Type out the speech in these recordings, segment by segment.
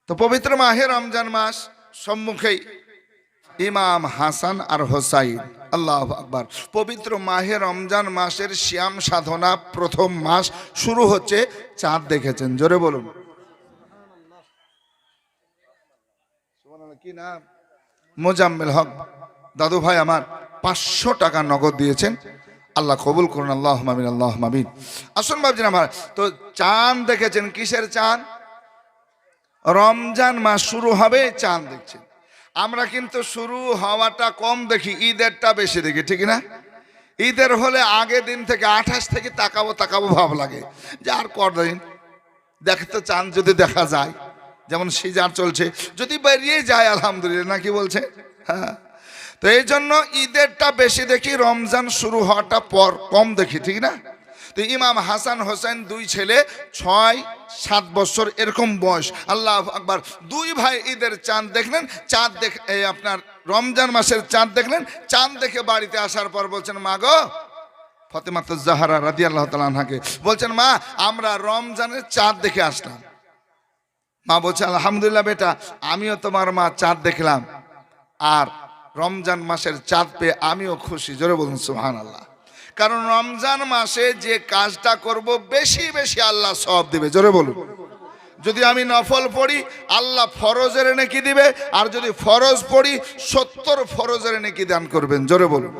তো পবিত্র মাহে রমজান মাস সম্মুখেই ইমাম হাসান আর হোসাইন, আল্লাহু আকবার। পবিত্র মাহে রমজান মাসের শ্যাম সাধনা প্রথম মাস শুরু হচ্ছে, চাঁদ দেখেছেন, জোরে বলুন। কি নাম? মোজাম্মেল হক দাদু ভাই আমার 500 টাকা নগদ দিয়েছেন, আল্লাহ কবুল করুন, আল্লাহ মামিন, আল্লাহ মামিন। আসুন ভাবছেন আমার, তো চাঁদ দেখেছেন, কিসের চাঁদ? রমজান মাস শুরু হবে, চাঁদ দেখছেন। আমরা কিন্তু শুরু হওয়াটা কম দেখি, ঈদেরটা বেশি দেখি, ঠিক না? ঈদের হলে আগের দিন থেকে 28 থেকে তাকাবো তাকাবো ভাব লাগে যে আর কদিন দেখে তো চাঁদ যদি দেখা যায়, যেমন সিজার চলছে, যদি বেরিয়ে যায় আলহামদুলিল্লাহ, নাকি বলছে? হ্যাঁ, তো এই জন্য ঈদেরটা বেশি দেখি, রমজান শুরু হওয়াটা পর কম দেখি, ঠিক না? তো ইমাম হাসান হোসেন দুই ছেলে, 6-7 বছর এরকম বয়স, আল্লাহ আকবার। দুই ভাই ঈদের চাঁদ দেখলেন, চাঁদ দেখে আপনার রমজান মাসের চাঁদ দেখলেন, চাঁদ দেখে বাড়িতে আসার পর বলছেন, মা গো, ফাতেমাতুজ জাহরা রাদিয়াল্লাহু তাআলা আনহাকে বলছেন, মা আমরা রমজানের চাঁদ দেখে আসলাম। মা বলছে, আলহামদুলিল্লাহ বেটা, আমিও তোমার মা চাঁদ দেখলাম, আর রমজান মাসের চাঁদ পেয়ে আমিও খুশি, জোরে বলুন সুবহানাল্লাহ। কারণ রমজান মাসে যে কাজটা করব বেশি বেশি আল্লাহ সওয়াব দিবে, জোরে বলুন। যদি আমি নফল পড়ি আল্লাহ ফরজের নেকি দিবে, আর যদি ফরজ পড়ি 70 ফরজের নেকি দান করবেন, জোরে বলুন।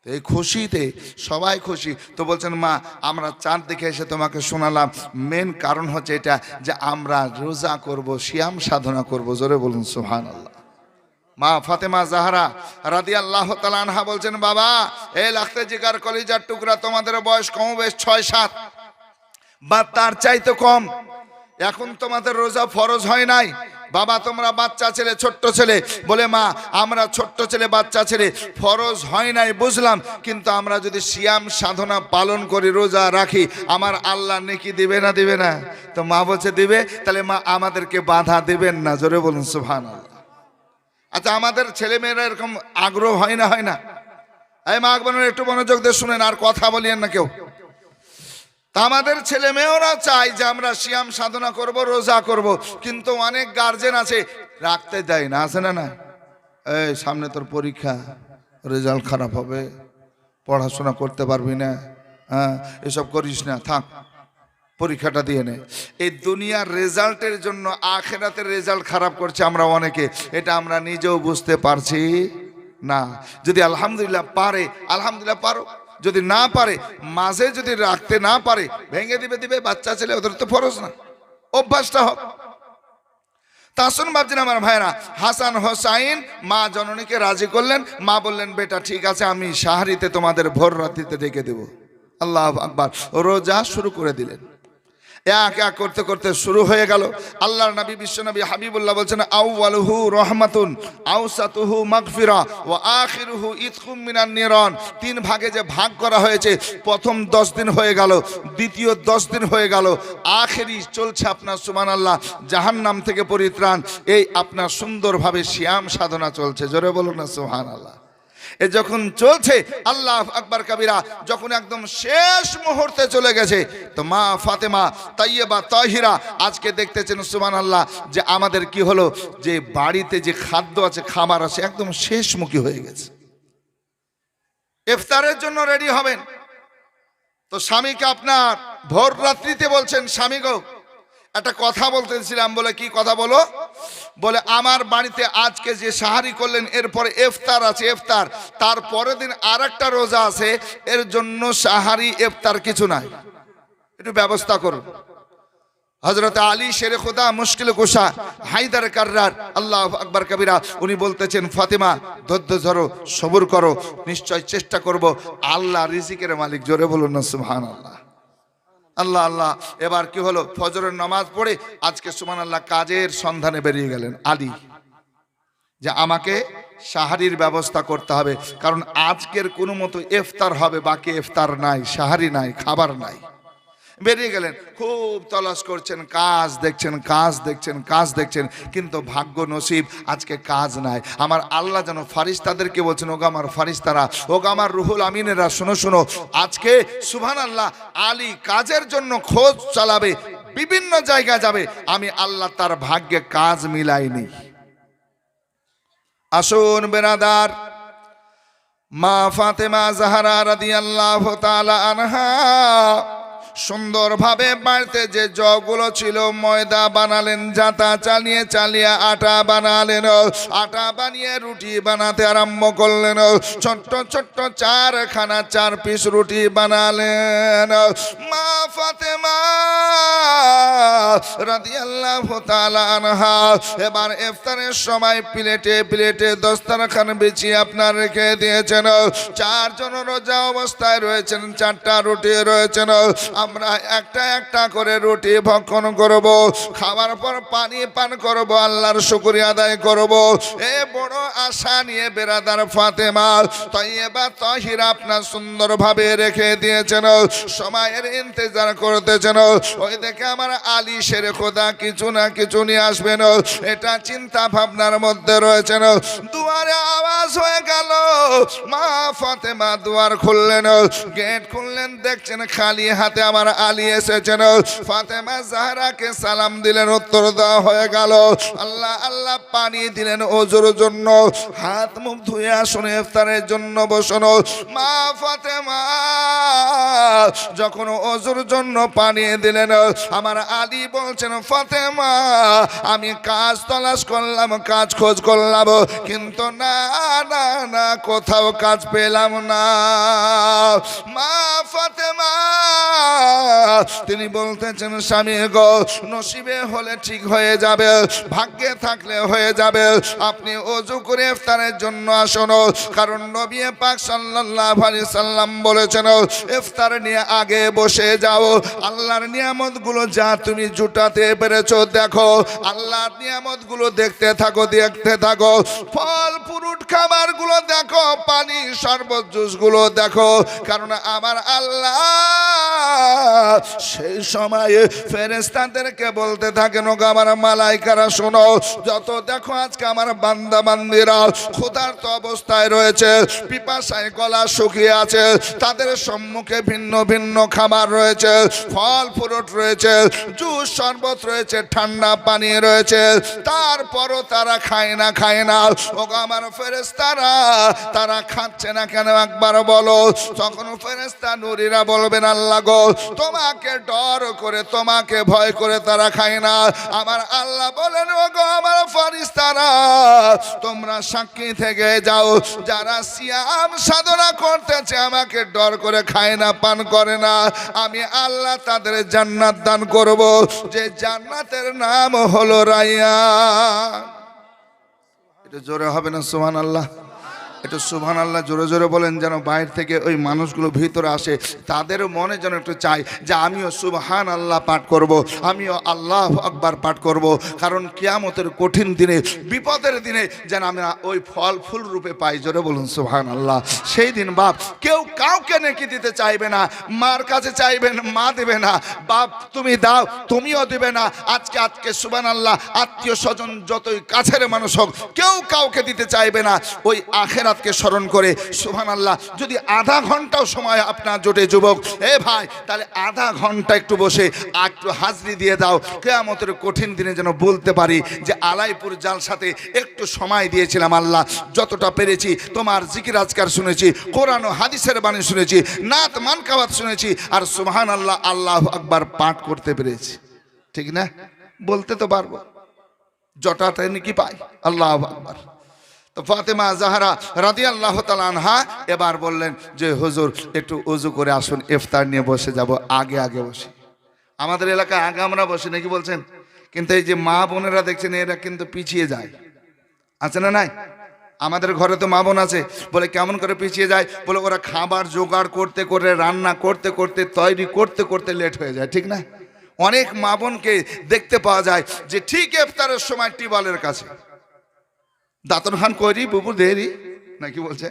এই খুশিতে সবাই খুশি। তো বলছেন, মা আমরা চাঁদ দেখে এসে তোমাকে শোনালাম, মেন কারণ হচ্ছে এটা যে আমরা রোজা করব, সিয়াম সাধনা করব, জোরে বলুন সুবহানাল্লাহ। মা ফাতেমা জাহরা রাদিয়াল্লাহু তাআলা আনহা বলছেন, বাবা এই লাখতে জিগার কলিজার টুকরা, তোমাদের বয়স কম বেশ 6-7 বা তার চাইতে কম, এখন তোমাদের রোজা ফরজ হয় নাই। বাবা তোমরা বাচ্চা ছেলে, ছোট্ট ছেলে, বলে মা আমরা ছোট্ট ছেলে, বাচ্চা ছেলে, ফরজ হয় নাই বুঝলাম, কিন্তু আমরা যদি সিয়াম সাধনা পালন করি, রোজা রাখি, আমার আল্লাহ নেকি দিবে না দিবে না? তো মা বলছে দিবে। তাহলে মা আমাদেরকে বাধা দিবেন না, জোরে বলুন সুবহানাল্লাহ। আচ্ছা, আমাদের ছেলে মেয়েরা এরকম আগ্রহ হয় না, হয় না? এই মা বোনেরা একটু মনোযোগ দিয়ে শুনেন, আর কথা বলিয়েন না কেউ। তা আমাদের ছেলে মেয়েরা চায় যে আমরা সিয়াম সাধনা করব, রোজা করব, কিন্তু অনেক গার্জেন আছে রাখতে দেয় না, আছে না? না, এই সামনে তোর পরীক্ষা, রেজাল্ট খারাপ হবে, পড়াশোনা করতে পারবি না, হ্যাঁ এসব করিস না, থাক পরীক্ষাটা দিয়ে নে। এই দুনিয়ার রেজাল্টের জন্য আখিরাতের রেজাল্ট খারাপ করছে আমরা অনেকে, এটা আমরা নিজেও বুঝতে পারছি না। যদি আলহামদুলিল্লাহ পারে, আলহামদুলিল্লাহ পারো, যদি না পারে, মাঝে যদি রাখতে না পারে, ভেঙে দিবে, বাচ্চা ছেলে, ওদের তো ফরজ না, অভ্যাসটা হোক। তা শুন ভাবছেন আমার ভাইরা, হাসান হোসাইন মা জননীকে রাজি করলেন। মা বললেন, বেটা ঠিক আছে, আমি সাহারিতে তোমাদের ভোর রাত্রিতে ডেকে দেব। আল্লাহু আকবার। রোজা শুরু করে দিলেন। এক এক করতে করতে শুরু হয়ে গেল। আল্লাহর নবী বিশ্বনবী হাবিবুল্লাহ বলছেন, আউয়ালুহু রহমাতুন, আওসাতুহু মাগফিরা, ওয়া আখিরুহু ইতকুম মিনান নিরান। 3 ভাগে যে ভাগ করা হয়েছে, প্রথম 10 দিন হয়ে গেল, দ্বিতীয় 10 দিন হয়ে গেল, আখেরি চলছে আপনার সুবহানাল্লাহ জাহান্নাম থেকে পরিত্রাণ। এই আপনার সুন্দরভাবে সিয়াম সাধনা চলছে, জোরে বলুন না সুবহানাল্লাহ। এ যখন চলছে, আল্লাহ আকবার কাবিরা, যখন একদম শেষ মুহূর্তে চলে গেছে, তো মা ফাতেমা তাইয়্যিবা তাহিরা আজকে দেখতেছেন সুবহানাল্লাহ যে আমাদের কি হলো, যে বাড়িতে যে খাদ্য আছে, খাবার আছে, একদম শেষমুখী হয়ে গেছে। ইফতারের জন্য রেডি হবেন, তো স্বামীকে আপনার ভোর রাত্রিতে বলছেন, স্বামী গো একটা কথা বলতেছিলাম। বলে কি কথা বলো? বলে আমার বাড়িতে আজকে যে সাহারি করলেন, এরপরে ইফতার আছে, ইফতার তার পরের দিন আর একটা রোজা আছে, এর জন্য সাহারি ইফতার কিছু নাই, একটু ব্যবস্থা করুন। হযরত আলী শেরে খুদা মুশকিল কুশা হায়দার কাররার আল্লাহু আকবার কবিরা, উনি বলতেছেন, ফাতেমা ধৈর্য ধরো, সবর করো, নিশ্চয় চেষ্টা করব, আল্লাহ রিজিকের মালিক, জোরে বলুন না সুবহানাল্লাহ। আল্লাহ আল্লাহ। এবার কি হলো, ফজরের নামাজ পড়ে আজকে সুবহানাল্লাহ কাজের সন্ধানে বেরিয়ে গেলেন আলী, যে আমাকে সাহারির ব্যবস্থা করতে হবে, কারণ আজকের কোনো মতো ইফতার হবে, বাকি ইফতার নাই, সাহারি নাই, খাবার নাই। বেরিয়ে গেলেন, খুব তলাশ করছেন, কাজ দেখছেন, কাজ দেখছেন, কাজ দেখছেন, কিন্তু ভাগ্য নসিব আজকে কাজ নাই। আমার আল্লাহ যেন ফারিস্তাদেরকে বলছেন, ওগো আমার ফারিস্তারা, ওগো আমার রুহুল আমিনেরা, শোনো শোনো, আজকে সুবহানাল্লাহ আলী কাজের জন্য খোঁজ চালাবে, বিভিন্ন জায়গা যাবে, আমি আল্লাহ তার ভাগ্যে কাজ মিলাইনি। আসুন বেরাদার, মা ফাতেমা জাহরা রাদিয়াল্লাহু তাআলা আনহা সুন্দরভাবে বাড়িতে যে জগুলো ছিল ময়দা বানালেন, জাতা চালিয়ে চালিয়ে আটা বানালেন, আটা বানিয়ে রুটি বানাতে আরম্ভ করলেন। ছোট্ট ছোট্ট 4 পিস রুটি বানালেন। মা ফাতেমা রাদিয়াল্লাহু তাআলা আনহা এবার ইফতারের সময় প্লেটে প্লেটে দস্তরখান বিছিয়ে আপনার রেখে দিয়েছেন। 4 জন রোজা অবস্থায় রয়েছেন, 4টা রুটি রয়েছেন। আমরা একটা একটা করে রুটি ভক্ষণ করব, খাওয়ার পর পানি পান করব, আল্লাহর শুকরিয়া আদায় করব। এ বড় আশা নিয়ে বেরাদার ফাতেমা তয়্যেবা তাহিরা আপনার সুন্দরভাবে রেখে দিয়েছেন, সময়ের ইন্তজার করতেছেন। ওই দেখে আমার আলী শের খোদা কিছু না কিছু নিয়ে আসবেন, এটা চিন্তা ভাবনার মধ্যে রয়েছেন। দুয়ারে আওয়াজ হয়ে গেল, মা ফাতেমা দুয়ার খুললেন, গেট খুললেন, দেখছেন খালি হাতে আমার আলী এসেছেন। ফাতেমা জাহরাকে সালাম দিলেন, উত্তর দেওয়া হয়ে গেল। আল্লাহ আল্লাহ পানি দিলেন ওযুর জন্য, হাত মুখ ধুয়ে আসুন ইফতারের জন্য বসুন। মা ফাতেমা যখন ওযুর জন্য পানি দিলেন, আমার আলী বলছেন, ফাতেমা আমি কাজ তলাশ করলাম, কাজ খোঁজ করলাম, কিন্তু না না না কোথাও কাজ পেলাম না। মা ফাতেমা তিনি বলতেছেন, স্বামী গো, নসিবে হলে ঠিক হয়ে যাবে, ভাগ্যে থাকলে হয়ে যাবে। আপনি ওযু করে ইফতারের জন্য আসুন, কারণ নবী পাক সাল্লাল্লাহু আলাইহি সাল্লাম বলেছেন, ইফতার নিয়ে আগে বসে যাও। আল্লাহর নিয়ামতগুলো যা তুমি জুটাতে পেরেছো দেখো, আল্লাহর নিয়ামতগুলো দেখতে থাকো, দেখতে থাকো। ফল ফ্রুট খাবারগুলো দেখো, পানি শরবত জুসগুলো দেখো, কারণ আমার আল্লাহ সেই সময়ে ফেরেশতাদেরকে বলতে থাকেন, ওগো আমার মালাইকারা শোনো, যত দেখো আজকে আমার বান্দা বান্দিরা ক্ষুধার্ত অবস্থায় রয়েছে, পিপাসায় গলা শুকিয়ে আছে, তাদের সম্মুখে ভিন্ন ভিন্ন খাবার রয়েছে, ফল ফ্রুট রয়েছে, জুস শরবত রয়েছে, ঠান্ডা পানি রয়েছে, তারপরও তারা খায় না। ওগো আমার ফেরেশতারা তারা খাচ্ছে না কেন একবার বলো। তখন ফেরেশতা নূরীরা বলবেন, আল্লাহ গো, তোমাকে ডর করে, তোমাকে ভয় করে তারা খায় না। আমার আল্লাহ বলেন, ওগো আমার ফেরেশতারা তোমরা সাক্ষী থেকে যাও, যারা সিয়াম সাধনা করতেছে আমাকে ডর করে খায় না, পান করে না, আমি আল্লাহ তাদের জান্নাত দান করব, যে জান্নাতের নাম হলো রায়্যান। এটা জোরে হবে না সুবহানাল্লাহ? একটু সুবহানাল্লাহ জোরে জোরে বলেন, যেন বাইরে থেকে ওই মানুষগুলো ভিতরে আসে, তাদের মনে যেন একটু চাই যে আমিও সুবহানাল্লাহ পাঠ করব, আমিও আল্লাহু আকবার পাঠ করব। কারণ কিয়ামতের কঠিন দিনে, বিপদের দিনে যেন আমি ওই ফল ফুল রূপে পাই। জোরে বলুন সুবহানাল্লাহ। সেই দিন বাপ কেউ কাউকে নেকি দিতে চাইবে না, মার কাছে চাইবেন, মা দেবে না, বাপ তুমি দাও, তুমিও দেবে না। আজকে সুবহানাল্লাহ আত্মীয় স্বজন যতই কাছের মানুষ হোক, কেউ কাউকে দিতে চাইবে না। ওই আখেরাতকে স্মরণ করে সুবহানাল্লাহ যদি আধা ঘন্টাও সময় আপনার জোটে যুবক, এ ভাই তাহলে আধা ঘন্টা একটু বসে একটু হাজরি দিয়ে দাও, কিয়ামতের কঠিন দিনে যেন বলতে পারি যে আলাইপুর জালসাতে একটু সময় দিয়েছিলাম আল্লাহ, যতটা পেরেছি তোমার জিকির আজকার শুনেছি, কোরআন ও হাদিসের বাণী শুনেছি, নাত মানকাবাত শুনেছি, আর সুবহানাল্লাহ আল্লাহু আকবার পাঠ করতে পেরেছি। ঠিক না? বলতে তো পারবো, জটাটা নাকি পাই। আল্লাহু আকবার। তো ফাতেমা জাহরা রাদিয়াল্লাহু তাআলা আনহা এবার বললেন যে হুজুর একটু ওযু করে আসুন, ইফতার নিয়ে বসে যাব। আগে বসে, আমাদের এলাকায় আগে আমরা বসি নাকি বলছেন, কিন্তু এই যে মা বোনেরা দেখছেন এরা কিন্তু পিছিয়ে যায়, আছে না নাই? আমাদের ঘরে তো মা বোন আছে, বলে কেমন করে পিছিয়ে যায়, বলে ওরা খাবার জোগাড় করতে করে, রান্না করতে করতে, তৈরি করতে করতে লেট হয়ে যায়। ঠিক না? অনেক মা বোনকে দেখতে পাওয়া যায় যে ঠিক ইফতারের সময় টিউবওয়েলের কাছে দাঁতন খান করি বুবু দেরি নাকি বলছে,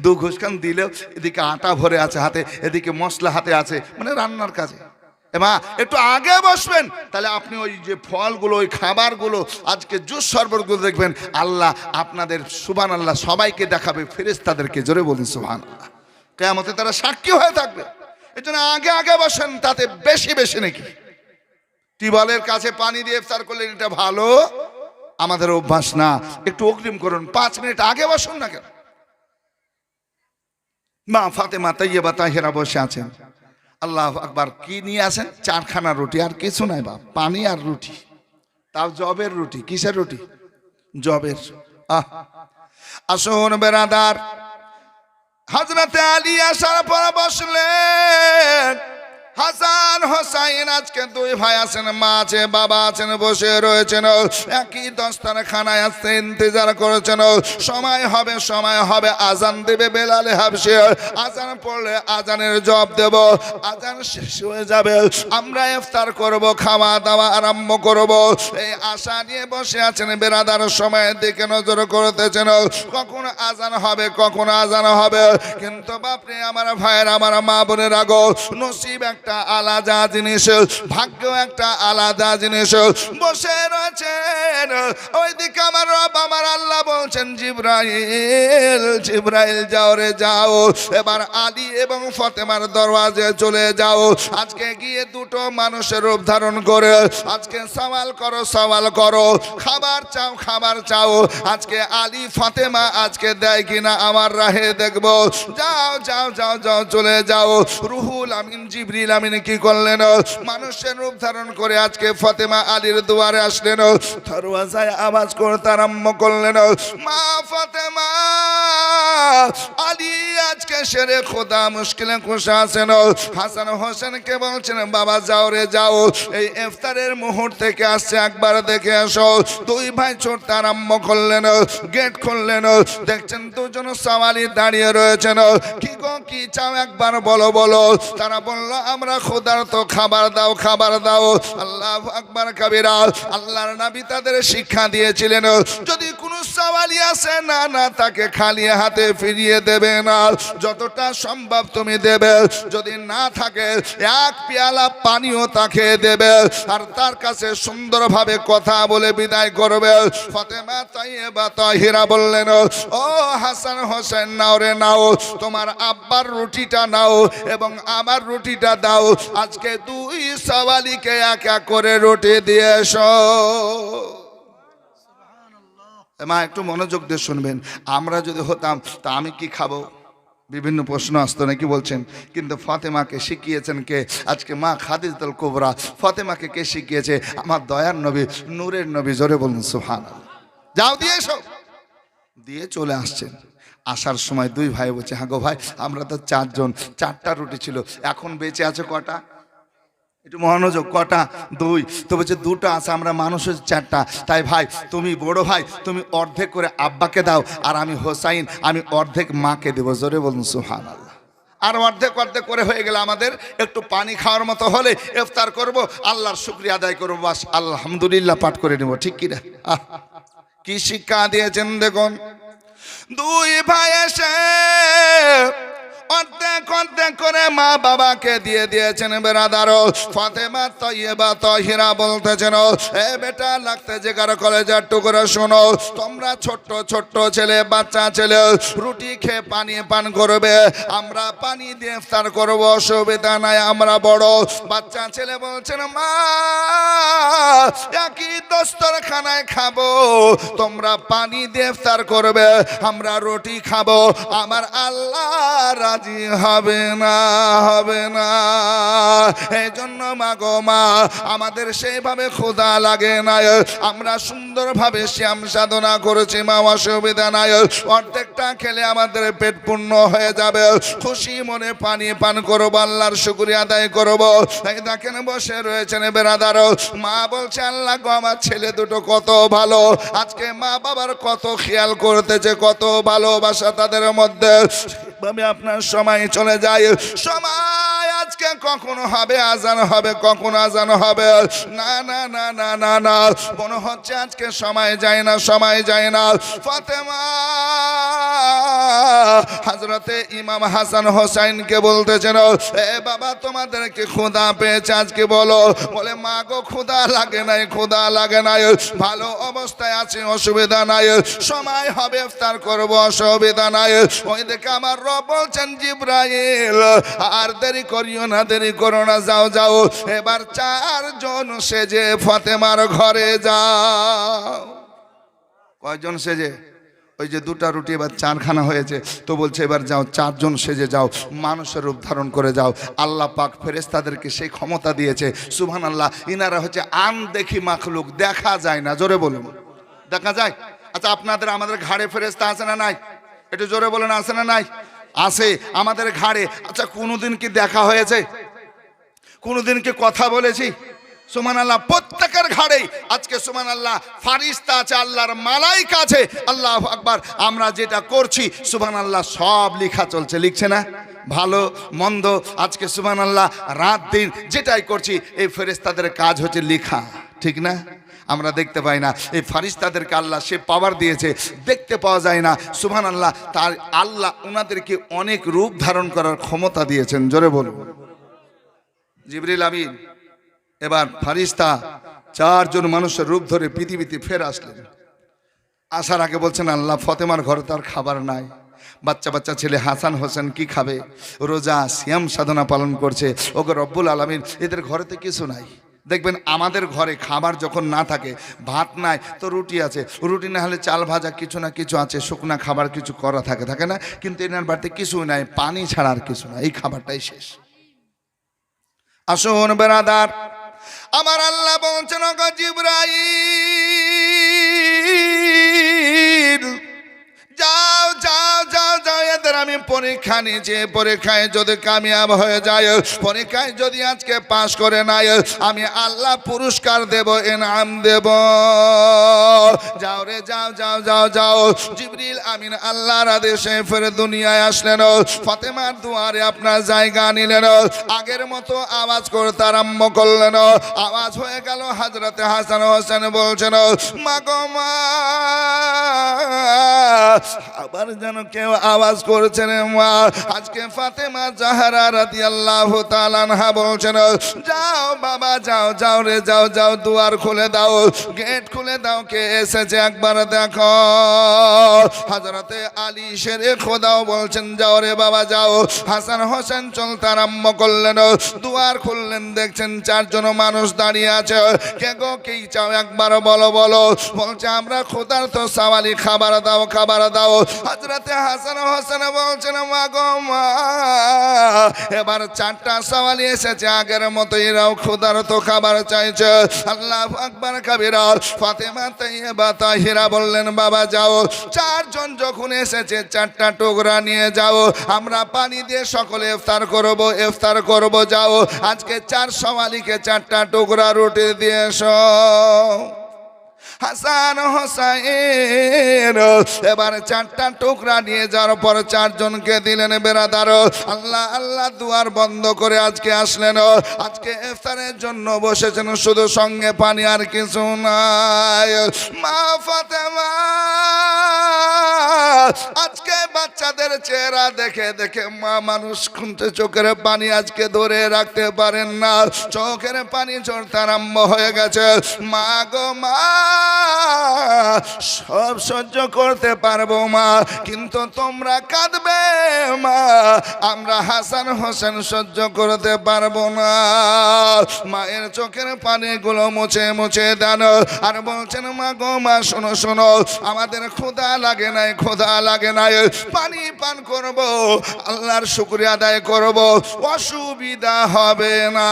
দু ঘুষখান দিলেও এদিকে আটা ভরে আছে হাতে, এদিকে মশলা হাতে আছে, মানে রান্নার কাজে। মা একটু আগে বসবেন, তাহলে আপনি ওই যে ফলগুলো, ওই খাবারগুলো, আজকে জুস শরবতগুলো দেখবেন আল্লাহ আপনাদের সুবহানাল্লাহ সবাইকে দেখাবে, ফেরেশতাদেরকে। জোরে বলুন সুবহানাল্লাহ। কিয়ামতে তারা সাক্ষী হয়ে থাকবে। এই জন্য আগে বসেন, তাতে বেশি নাকি টিউবওয়েলের কাছে পানি দিয়ে ইফতার করলেন, এটা ভালো আমাদের অভ্যাস না। একটু অগ্রিম করুন, 5 মিনিট আগে বসুন না কেন। মা ফাতেমা তাইয়্যিবা তাহেরা বসে আছেন। আল্লাহু আকবার। কি নিয়ে আসেন? 4খানা রুটি, আর কিছু নাই বাপ, পানি আর রুটি, তাও জবের রুটি। কিসের রুটি? জবের। আসুন বেরাদার, হযরতে আলী আসার পর বসলেন। হাসান হোসাইন আজকে 2 ভাই আছেন, মা আছে, বাবা আছেন, বসে রয়েছেন। একই দস্তারখানায় আসতে ইন্তজার করেছেন। সময় হবে, সময় হবে, আজান দেবে বেলালে হাবশি। আজান পড়লে আজানের জবাব দেব। আজান শেষ হয়ে যাবে, আমরা ইফতার করব, খাওয়া দাওয়া আরম্ভ করব। এই আশা নিয়ে বসে আছেন বেরাদার। সময়ের দিকে নজর করতেছেন, কখন আজান হবে, কখন আজান হবে। কিন্তু বাপরে আমার ভাইয়ের, আমার মা বোনের আগো, নসিব একটা আলাদা জিনিস, ভাগ্য একটা আলাদা জিনিস। বসে রয়েছেন ওইদিকে আমার রব, আমার আল্লাহ বলছেন জিবরাইল, জিবরাইল যাও রে যাও, এবার আলী এবং ফাতেমার দরওয়াজে চলে যাও। আজকে গিয়ে 2টো মানুষের রূপ ধারণ করে আজকে সওয়াল করো, সওয়াল করো, খাবার চাও, খাবার চাও। আজকে আলী ফাতেমা আজকে দেয় কিনা আমার রাহে দেখবো। যাও যাও যাও যাও, চলে যাও। রুহুল আমিন জিবরিল আমিন কি করলেন? মানুষের রূপ ধারণ করে আজকে ফাতেমা আলীর দুয়ারে আসলেন। দরওয়াজায় আওয়াজ করতে আরম্ভ করলেন, মা ফাতেমা, আলী আজকে শেরে খোদা মুশকিলে কুশা আছেন। হাসান হোসেনকে বলছেন, বাবা যাও রে যাও, এই ইফতারের মুহূর্ত থেকে আসছে, একবার দেখে আসো। 2 ভাই ছুটতে আরম্ভ করলেন। গেট খুললেন, দেখছেন 2 জন সাওয়ালি দাঁড়িয়ে রয়েছেন। কি গো, কি চাও একবার বলো বলো। তারা বলল, আমরা ক্ষুধার্ত, খাবার দাও, খাবার দাও। আল্লাহু আকবার কাবীরা। আল্লাহর নবী তাদের শিক্ষা দিয়েছিলেন, যদি কোনো সাওয়ালি আসে না না তাকে খালি হাতে ফিরিয়ে দেবে না, যতটা সম্ভব তুমি দেবে। যদি না থাকে 1 পেয়ালা পানিও তাকে দেবে, আর তার কাছে সুন্দরভাবে কথা বলে বিদায় করবে। ফাতেমা তাইয়্যিবা তাহেরা বললেন, ও হাসান হোসেন, নাও রে নাও, তোমার আব্বার রুটিটা নাও এবং আমার রুটিটা দাও। আজকে 2 সাওয়ালিকে এক এক করে রুটি দিয়ে এসো। মা একটু মনোযোগ দিয়ে শুনবেন। আমরা যদি হতাম তা আমি কি খাবো? বিভিন্ন প্রশ্ন আসতো নাকি বলছেন। কিন্তু ফাতেমাকে শিখিয়েছেন কে? আজকে মা খাদিজাতুল কুবরা ফাতেমাকে কে শিখিয়েছে? আমার দয়ার নবী, নূরের নবী। জোরে বলুন সুবহানাল্লাহ। যাও দিয়ে এসো। দিয়ে চলে আসছেন। আসার সময় 2 ভাই বলছে, হ্যাঁ গো ভাই, আমরা তো 4 জন, 4টা রুটি ছিল, এখন বেঁচে আছে কটা? একটু মনোযোগ, কটা? 2। তো বলছে 2টা আছে, আমরা মানুষ 4টা। তাই ভাই, তুমি বড় ভাই, তুমি অর্ধেক করে আব্বাকে দাও, আর আমি হোসাইন, আমি অর্ধেক মাকে দেবো। জোরে বলুন সুবহানাল্লাহ। আর অর্ধেক অর্ধেক করে হয়ে গেলে আমাদের একটু পানি খাওয়ার মতো হলে ইফতার করব, আল্লাহর শুকরিয়া আদায় করবো, বাস আলহামদুলিল্লাহ পাঠ করে নেব। ঠিক কিনা? কি শিক্ষা দিয়েছেন দেখুন। 2 ভাই এসে অর্ধেক অর্ধেক করে মা বাবাকে দিয়ে দিয়েছেন বেরাদার। ফাতেমা তাইয়্যিবা তাহেরা বলতেছেন, এ বেটা, লাগতে যে কারো কলেজার টুকরো শোনো, তোমরা ছোট্ট ছোট্ট ছেলে, বাচ্চা ছেলে, রুটি খেয়ে পানি পান করবে, আমরা পানি দিয়ে ইফতার করবো, অসুবিধা নাই। আমরা বড়, বাচ্চা ছেলে বলছেন, মা একই দস্তরখানায় খাবো, তোমরা পানি দিয়ে ইফতার করবে, আমরা রুটি খাবো। আমার আল্লাহ রাজি হবে না, হবে না। এই জন্য মা গো মা, আমাদের সেইভাবে ক্ষুধা লাগে না, আমরা সুন্দরভাবে শ্যাম সাধনা করেছি মা, অসুবিধা নাই। অর্ধেকটা খেলে আমাদের পেট পূর্ণ হয়ে যাবে, খুশি মনে পানি পান করবো, আল্লাহর শুকরিয়া আদায় করবো। এই দেখেন বসে রয়েছেন বেরাদার। মা বলছে, আল্লাহ গো, আমার ছেলে 2টো কত ভালো, আজকে মা বাবার কত খেয়াল করতেছে, কত ভালোবাসা তাদের মধ্যে। ভাবে আপনার সময় চলে যায়, সময় আজকে কখনো হবে আজান হবে, কখনো আজান হবে না না না না না না, মনে হচ্ছে আজকে সময় যায় না, সময় যায় না। ফাতেমা হযরতে ইমাম হাসান হোসাইনকে বলতেছেন, এ বাবা, তোমাদেরকে ক্ষুধা পেয়েছে আজকে বলো। বলে, মা গো, ক্ষুধা লাগে নাই, ক্ষুধা লাগে নাই, ভালো অবস্থায় আছে, অসুবিধা নাই, সময় হবে ইফতার করবো, অসুবিধা নাই। ওই দেখে আমার রব বলছেন, জিবরাইল আর দেরি করিও না দেরি করো না, যাও যাও এবার 4 জন সেজে ফাতেমার ঘরে যাও। কয়জন সেজে? ওই যে 2টা রুটি এবার 4খানা হয়েছে, তো বলছে এবার যাও 4 জন সেজে যাও, মানুষের রূপ ধারণ করে যাও। আল্লাহ পাক ফেরেশতাদেরকে সেই ক্ষমতা দিয়েছে, সুবহানাল্লাহ। ইনারা হচ্ছে আনদেখি মাখলুক, দেখা যায় না। জোরে বলুন, দেখা যায়? আচ্ছা, আপনাদের আমাদের ঘাড়ে ফেরেশতা আছে না নাই? একটু জোরে বলেন, আছে না নাই? আছে আমাদের ঘাড়ে। আচ্ছা, কোনোদিন কি দেখা হয়েছে? কোনোদিন কি কথা বলেছি? সুবহানাল্লাহ। প্রত্যেকের ঘাড়েই আজকে সুবহানাল্লাহ ফারিস্তা আছে, আল্লাহর মালাইকা আছে। আল্লাহু আকবার। আমরা যেটা করছি সুবহানাল্লাহ সব লেখা চলছে, লিখছে না? ভালো মন্দ আজকে সুবহানাল্লাহ রাত দিন যেটাই করছি, এই ফেরেশতাদের কাজ হচ্ছে লেখা, ঠিক না? আমরা দেখতে পাই না, এই ফারিস্তাদেরকে আল্লাহ সে পাওয়ার দিয়েছে, দেখতে পাওয়া যায় না। সুবহানাল্লাহ, তার আল্লাহ ওনাদেরকে অনেক রূপ ধারণ করার ক্ষমতা দিয়েছেন। জোরে বলুন। জিবরিল আমিন এবার ফারিস্তা 4 জন মানুষের রূপ ধরে পৃথিবীতে ফের আসলেন। আসার আগে বলছেন, আল্লাহ ফাতেমার ঘরে তার খাবার নাই, বাচ্চা বাচ্চা ছেলে হাসান হোসেন কি খাবে? রোজা সিয়াম সাধনা পালন করছে। ওকে রব্বুল আলামিন, এদের ঘরেতে কিছু নাই। দেখবেন আমাদের ঘরে খাবার যখন না থাকে, ভাত নাই তো রুটি আছে, রুটি না হলে চাল ভাজা কিছু না কিছু আছে, শুকনা খাবার কিছু করা থাকে, থাকে না? কিন্তু এনার বাড়িতে কিছুই নাই, পানি ছাড়া আর কিছু না, এই খাবারটাই শেষ। আসুন বেরাদার, আমার আল্লাহ বলছেন, ওগো জিবরাইল যাও যাও যাও যাও, এদের আমি পরীক্ষা নিয়েছি, পরীক্ষায় যদি কামিয়াব হয়ে যায়, পরীক্ষায় যদি আজকে পাশ করে নাই, আমি আল্লাহ পুরস্কার দেব, ইনাম দেব। যাও রে যাও যাও যাও যাও। জিবরিল আমিন আল্লাহর আদেশে ফের দুনিয়ায় আসলেন, ফাতেমার দুয়ারে আপনার জায়গা নিলেন। আগের মতো আওয়াজ করতে আরম্ভ করলেন। আওয়াজ হয়ে গেল, হযরতে হাসান হোসেন বলছেন, মা গো মা। আবার যেন কেউ আওয়াজ করছেন, মা। আজকে ফাতেমা জাহরা রাদিয়াল্লাহু তাআলা আনহা বলছেন, যাও বাবা যাও, যাও রে যাও যাও, দুয়ার খুলে দাও, গেট খুলে দাও, কে এসেছে একবার দেখো। হযরতে আলী শেরে খোদাও বলছেন, যাও রে বাবা যাও। হাসান হোসেন চলতে আরম্ভ করলেন, দুয়ার খুললেন, দেখছেন 4 জন মানুষ দাঁড়িয়ে আছে। কে গো, কি চাও একবার বলো বলো। বলছে, আমরা ক্ষুধার্ত সাওয়ালি, খাবার দাও খাবার দাও। হযরতে হাসান হোসেন বলছেন, মা গো মা। এবার 4টা সাওয়ালি এসেছে, আগের মতো এরাও ক্ষুধার্ত, খাবার চাইছে। আল্লাহু আকবার কাবীরা। ফাতেমা তাইয়্যিবা তাহিরা বললেন, বাবা যাও, 4 জন যখন এসেছে 4টা টুকরা নিয়ে যাও, আমরা পানি দিয়ে সকলে ইফতার করব, ইফতার করব। যাও আজকে 4 সাওয়ালিকে 4টা টুকরা রুটি দিয়ে এসো। হাসান হোসেন এবার 4টা টুকরা নিয়ে যাওয়ার পর 4 জনকে দিলেন। বেরাদার, আল্লাহ আল্লাহ দুয়ার বন্ধ করে আজকে আসলেন। আজকে ইফতারের জন্য বসেছেন, শুধু সঙ্গে পানি আর কিছু নাই। মা ফাতেমা আজকে বাচ্চাদের চেহারা দেখে দেখে মা মানুষ খুনতে চোখের পানি আজকে ধরে রাখতে পারেন না, চোখের পানি ঝরতে আরম্ভ হয়ে গেছে। মা গো মা, সব সহ্য করতে পারবো মা, কিন্তু তোমরা কাঁদবে মা, আমরা হাসান হোসেন সহ্য করতে পারবো না। মায়ের চোখের পানিগুলো মুছে মুছে দেন আর বলছেন, মা গো মা, শোনো শোনো, আমাদের ক্ষুধা লাগে নাই, ক্ষুধা লাগে নাই, পানি পান করব, আল্লাহর শুকরিয়া আদায় করব, অসুবিধা হবে না।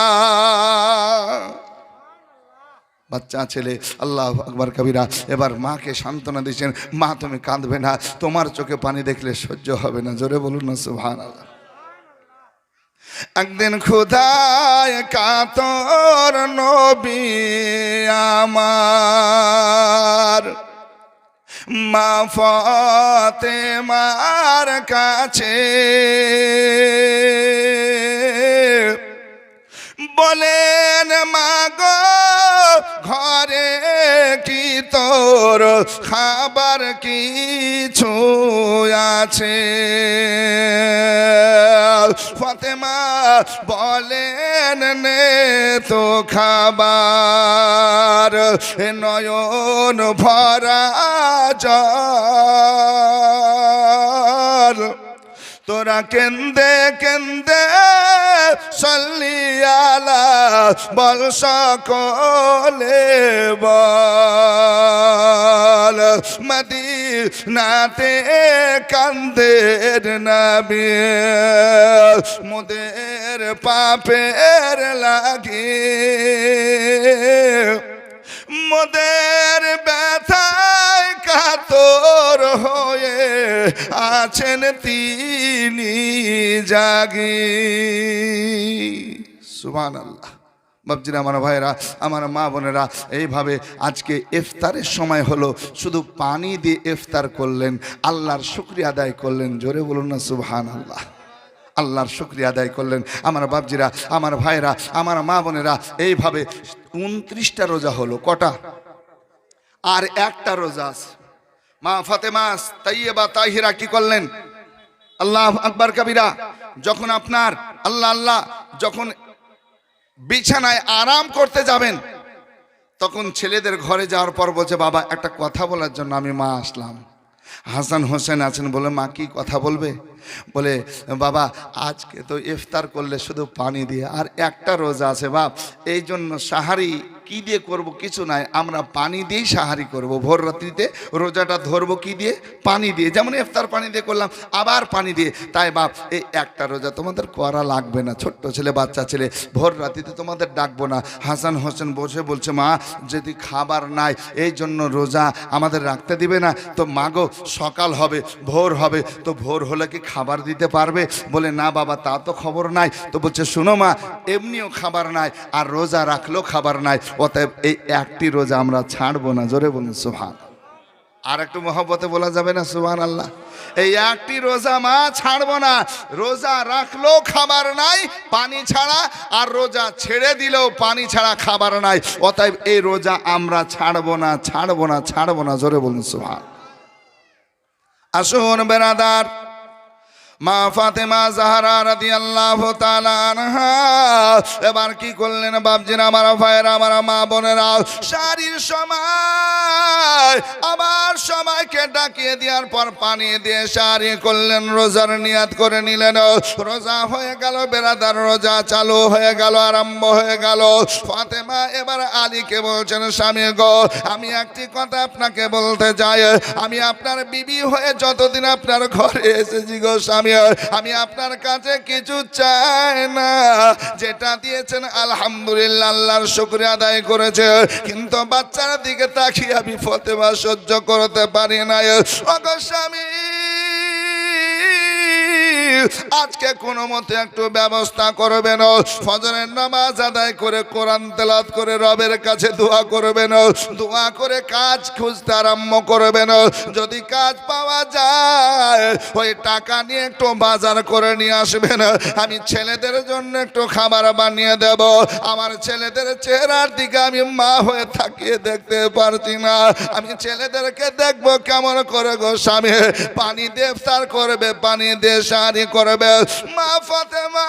বাচ্চা ছেলে, আল্লাহু আকবার কবিরা। এবার মাকে সান্ত্বনা দিচ্ছেন, মা তুমি কাঁদবে না, তোমার চোখে পানি দেখলে সহ্য হবে না। জোরে বলুন না সুবহানাল্লাহ। একদিন ক্ষুধায় কাতর নবী আমার মা ফাতেমার কাছে বলেন, মা গো ঘরে কি তোর খাবার কিছু আছে? ফাতেমা বলেন, নে তো খাবার, নয়ন ভরা জল, তোরা কেন্দে কেন্দে সাল্লি আলা বল সকলে বল মদিনাতে কান্দের নবী মোদের পাপের লাগি মোদের ব্যথায় কাতর হয়ে আছেন তিনি জাগি। সুবহানাল্লাহ। বাবজিরা, আমার ভাইরা, আমার মা বোনেরা, এইভাবে আজকে ইফতারের সময় হলো, শুধু পানি দিয়ে ইফতার করলেন, আল্লাহর শুকরিয়া আদায় করলেন। জোরে বলুন না সুবহানাল্লাহ। আল্লাহর শুকরিয়া আদায় করলেন। আমার বাবজিরা, আমার ভাইরা, আমার মা বোনেরা, এইভাবে 29টা রোজা হলো। কটা? আর একটা রোজা আছে। মা ফাতেমা তাইয়্যিবা তাহিরা কি করলেন? আল্লাহু আকবার কবিরা। যখন আপনার আল্লাহ আল্লাহ যখন বিছানায় আরাম করতে যাবেন, তখন ছেলেদের ঘরে যাওয়ার পর বলছে, বাবা একটা কথা বলার জন্য আমি মা আসলাম। হাসান হোসেন আছেন, বলে মা কি কথা বলবে? বলে বাবা আজকে তো ইফতার করলে শুধু পানি দিয়ে, আর একটা রোজা আছে বাপ, এই জন্য সাহারি কি দিয়ে করব? কিছু নাই, আমরা পানি দিয়েই সাহারি করব। ভোর রাত্রিতে রোজাটা ধরবো কি দিয়ে? পানি দিয়ে। যেমন ইফতার পানি দিয়ে করলাম, আবার পানি দিয়ে। তাই বাপ এই একটা রোজা তোমাদের করা লাগবে না, ছোট্ট ছেলে বাচ্চা ছেলে, ভোর রাত্রিতে তোমাদের ডাকবো না। হাসান হোসেন বসে বলছে, মা যদি খাবার নাই এই জন্য রোজা আমাদের রাখতে দিবে না? তো মাগো সকাল হবে, ভোর হবে, তো ভোর হলে কি খাবার দিতে পারবে? বলে না বাবা তা তো খবর নাই। তো বলছে শোনো মা, এমনিও খাবার নাই আর রোজা রাখলেও খাবার নাই, অতএব এই একটি রোজা আমরা ছাড়বো না। জোরে বলুন সুবহান। আর একটু মহব্বতে বলা যাবে না সুবহানাল্লাহ? এই একটি রোজা মা ছাড়বো না। রোজা রাখলেও খাবার নাই পানি ছাড়া, আর রোজা ছেড়ে দিলেও পানি ছাড়া খাবার নাই। অতএব এই রোজা আমরা ছাড়বো না, ছাড়বো না, ছাড়বো না। জোরে বলুন সুবহান। আসুন বেরাদার, মা ফাতেমা জাহরা রাদিয়াল্লাহু তাআলা আনহা এবার কি করলেন বাপজিরা, আমার ভাইয়েরা, আমার মা বোনেরা, সারির সময় আবার সবাইকে ডাকিয়ে দেওয়ার পর পানি দিয়ে সারি করলেন, রোজার নিয়াত করে নিলেন। রোজা হয়ে গেল বেরাদার, রোজা চালু হয়ে গেল, আরম্ভ হয়ে গেল। ফাতেমা এবার আলীকে বলছেন, স্বামী গো আমি একটি কথা আপনাকে বলতে চাই, আমি আপনার বিবি হয়ে যতদিন আপনার ঘরে এসেছি গো স্বামী, আমি আপনার কাছে কিছু চাই না, যেটা দিয়েছেন আলহামদুলিল্লাহ, আল্লাহর শুকরিয়া আদায় করেছে, কিন্তু বাচ্চার দিকে তাকিয়ে আমি ফাতেমা সহ্য করতে পারি না। ওগো স্বামী আজকে কোনো মতে একটু ব্যবস্থা করবেন, ফজরের নামাজ আদায় করে কোরআন তেলাওয়াত করে রবের কাছে দোয়া করবেন, দোয়া করে কাজ খুঁজতে আরম্ভ করবেন। যদি কাজ পাওয়া যায় ওই টাকা নিয়ে একটু বাজার করে নিয়ে আসবেন, আমি ছেলেদের জন্য একটু খাবার বানিয়ে দেব। আমার ছেলেদের চেহারার দিকে আমি মা হয়ে তাকিয়ে দেখতে পারছি না, আমি ছেলেদেরকে দেখবো কেমন করে গো স্বামী। পানি দিয়ে ইফতার করবে, পানি দিয়ে সাহারি করবে। মা ফাতেমা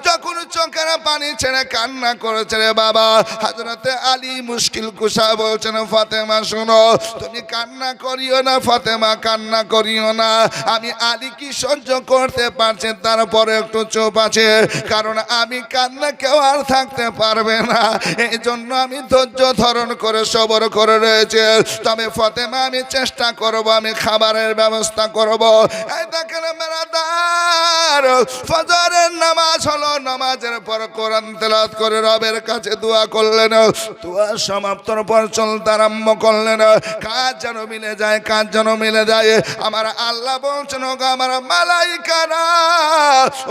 যখন চোখের পানি ছেড়ে কান্না করেছে রে বাবা, হযরতে আলী মুশকিল কুশা বলছেন, ফাতেমা শোনো তুমি কান্না করিও না, ফাতেমা কান্না করিও না। আমি আলী কি সহ্য করতে পারছি, তারপরে একটু চুপ আছে, কারণ আমি কান্না কেউ আর থাকতে পারবে না, এই জন্য আমি ধৈর্য ধারণ করে সবর করে রয়েছে। তবে ফাতেমা আমি চেষ্টা করব, আমি খাবারের ব্যবস্থা করব। এই দেখেন বেরাদার, ফজরের নামাজ হলো, নামাজের পর কোরআন তেলাওয়াত করে রবের কাছে দোয়া করলেন, দোয়া সমাপ্তর পর চলতে আরম্ভ করলেন। কাজ যেন মিলে যায়, কাজ যেন মিলে যায়। আমার আল্লাহ বলছেন, ওগো আমার মালাইকারা,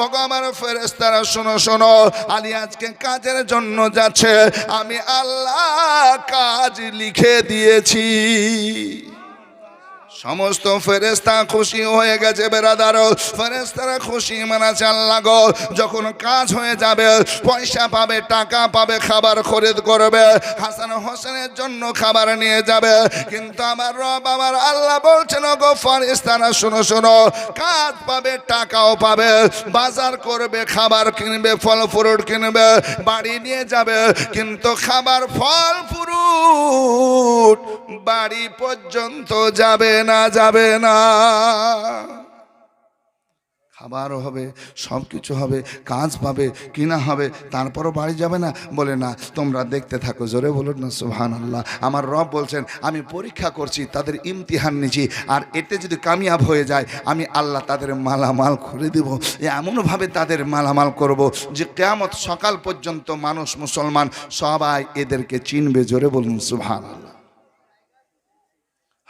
ওগো আমার ফেরেশতারা, শোনো শোনো, আলী আজকে কাজের জন্য যাচ্ছে, আমি আল্লাহ কাজ লিখে দিয়েছি। সমস্ত ফেরেশতা খুশি হয়ে গেছে বেরাদার, ফেরেশতারা খুশি মানাছে। আল্লাহ গো যখন কাজ হয়ে যাবে, পয়সা পাবে, টাকা পাবে, খাবার খরিদ করবে, হাসান হোসেনের জন্য খাবার নিয়ে যাবে। কিন্তু আমার রব আমার আল্লাহ বলছেন, গো ফেরেশতারা শোনো শোনো, কাজ পাবে, টাকাও পাবে, বাজার করবে, খাবার কিনবে, ফল ফ্রুট কিনবে, বাড়ি নিয়ে যাবে, কিন্তু খাবার ফল ফ্রুট বাড়ি পর্যন্ত যাবে না, যাবে না। খাবারও হবে, সব কিছু হবে, কাজ পাবে, কিনা হবে, তারপরও বাড়ি যাবে না? বলে না, তোমরা দেখতে থাকো। জোরে বলুন না সুবহানাল্লাহ। আমার রব বলছেন আমি পরীক্ষা করছি, তাদের ইমতিহান নিচ্ছি, আর এতে যদি কামিয়াব হয়ে যায় আমি আল্লাহ তাদের মালামাল করে দেব। এমনভাবে তাদের মালামাল করব যে কিয়ামত সকাল পর্যন্ত মানুষ মুসলমান সবাই এদেরকে চিনবে। জোরে বলুন সুবহানাল্লাহ।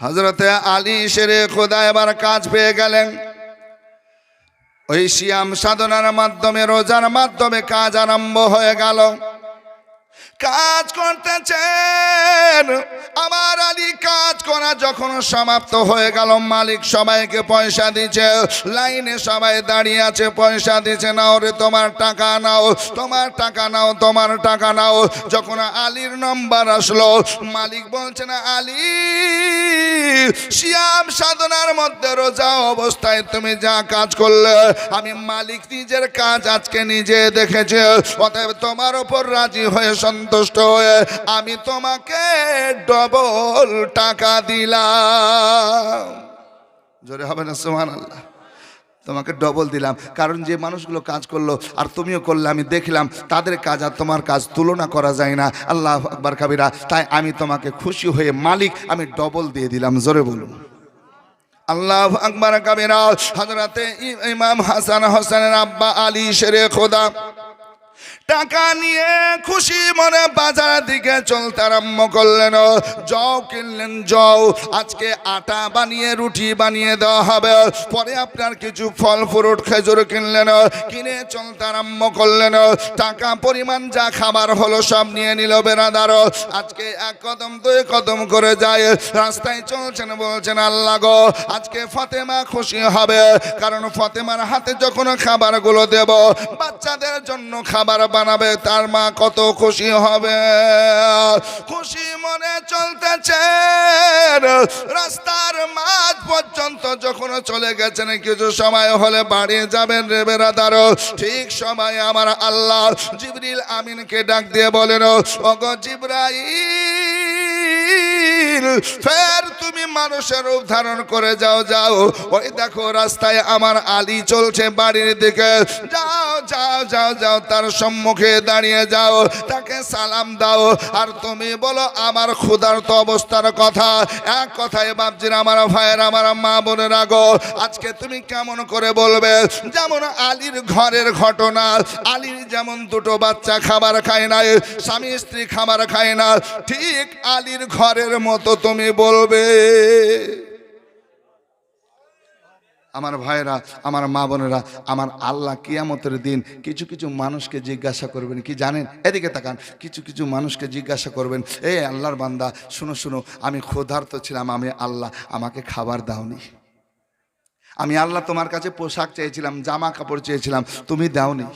হযরতে আলী শেরে খোদা এবার কাজ পেয়ে গেলেন। ওই সিয়াম সাধনার মাধ্যমে, রোজার মাধ্যমে কাজ আরম্ভ হয়ে গেল। কাজ করতেছেন আমার আলী। কাজ করা যখন সমাপ্ত হয়ে গেল, মালিক সবাইকে পয়সা দিচ্ছে, লাইনে সবাই দাঁড়িয়ে আছে, পয়সা দিচ্ছে। নাও রে তোমার টাকা নাও, তোমার টাকা নাও, তোমার টাকা নাও। যখন আলীর নম্বর আসলো, মালিক বলছে না আলী, সিয়াম সাধনার মধ্যে রোজা অবস্থায় তুমি যা কাজ করলে, আমি মালিক নিজের কাজ আজকে নিজে দেখেছি, অতএব তোমার উপর রাজি হয়ে সন্তুষ্ট হয়ে আমি তোমাকে ডবল টাকা দিলাম। জোরে হবে না সুবহানাল্লাহ। তোমাকে ডবল দিলাম, কারণ যে মানুষগুলো কাজ করলো আর তুমিও করলে, আমি দেখলাম তাদের কাজ আর তোমার কাজ তুলনা করা যায় না। আল্লাহু আকবার কাবীরা। তাই আমি তোমাকে খুশি হয়ে মালিক আমি ডবল দিয়ে দিলাম। জোরে বলুন আল্লাহু আকবার কাবীরা। হযরতে ইমাম হাসান হোসেনের আব্বা আলী শেরে খোদা টাকা নিয়ে খুশি মনে বাজারের দিকে চলতে আরম্ভ করলেন। জও কিনলেন, জও আজকে আটা বানিয়ে রুটি বানিয়ে দেওয়া হবে, পরে আপনার কিছু ফল ফ্রুট খেজুর কিনলেন, কিনে চলতে আরম্ভ করলেন। টাকা পরিমাণ যা খাবার হলো সব নিয়ে নিল বেরাদার। আজকে এক কদম দুই কদম করে যায়, রাস্তায় চলছেন, বলছেন আল্লাহ গো আজকে ফাতেমা খুশি হবে, কারণ ফাতেমার হাতে যখন খাবারগুলো দেব, বাচ্চাদের জন্য খাবার বানাবে, তার মা কত খুশি হবে। খুশি মনে চলতেছে, রাস্তার মাঝ পর্যন্ত যখন চলে গেছেন, কিছু সময় হলে বাড়ি যাবেন রে বেরাদার। ঠিক সময় আমার আল্লাহ জিবরিল আমিনকে ডাক দিয়ে বলেন, ওগো জিবরাইল, ফের তুমি মানুষের রূপ ধারণ করে যাও, যাও ওই দেখো রাস্তায় আমার আলী চলছে বাড়ির দিকে, যাও যাও যাও যাও, তার সম্মুখে দাঁড়িয়ে যাও, তাকে সালাম দাও, আর তুমি বলো আমার ক্ষুধার্ত অবস্থার কথা। এক কথায় বাপজির, আমার ভাইয়ের, আমার মা বোনের আগো, আজকে তুমি কেমন করে বলবে যেমন আলীর ঘরের ঘটনা, আলীর যেমন দুটো বাচ্চা খাবার খায় না, স্বামী স্ত্রী খাবার খায় না, ঠিক আলীর ঘরের মতো তুমি বলবে। আমার ভাইরা, আমার মা বোনেরা, আমার আল্লাহ কিয়ামতের দিন কিছু কিছু মানুষকে জিজ্ঞাসা করবেন, কি জানেন? এদিকে তাকান। কিছু কিছু মানুষকে জিজ্ঞাসা করবেন, এ আল্লাহর বান্দা শুনো শুনো, আমি ক্ষুধার্ত ছিলাম, আমি আল্লাহ আমাকে খাবার দাওনি। আমি আল্লাহ তোমার কাছে পোশাক চেয়েছিলাম, জামা কাপড় চেয়েছিলাম, তুমি দাওনি।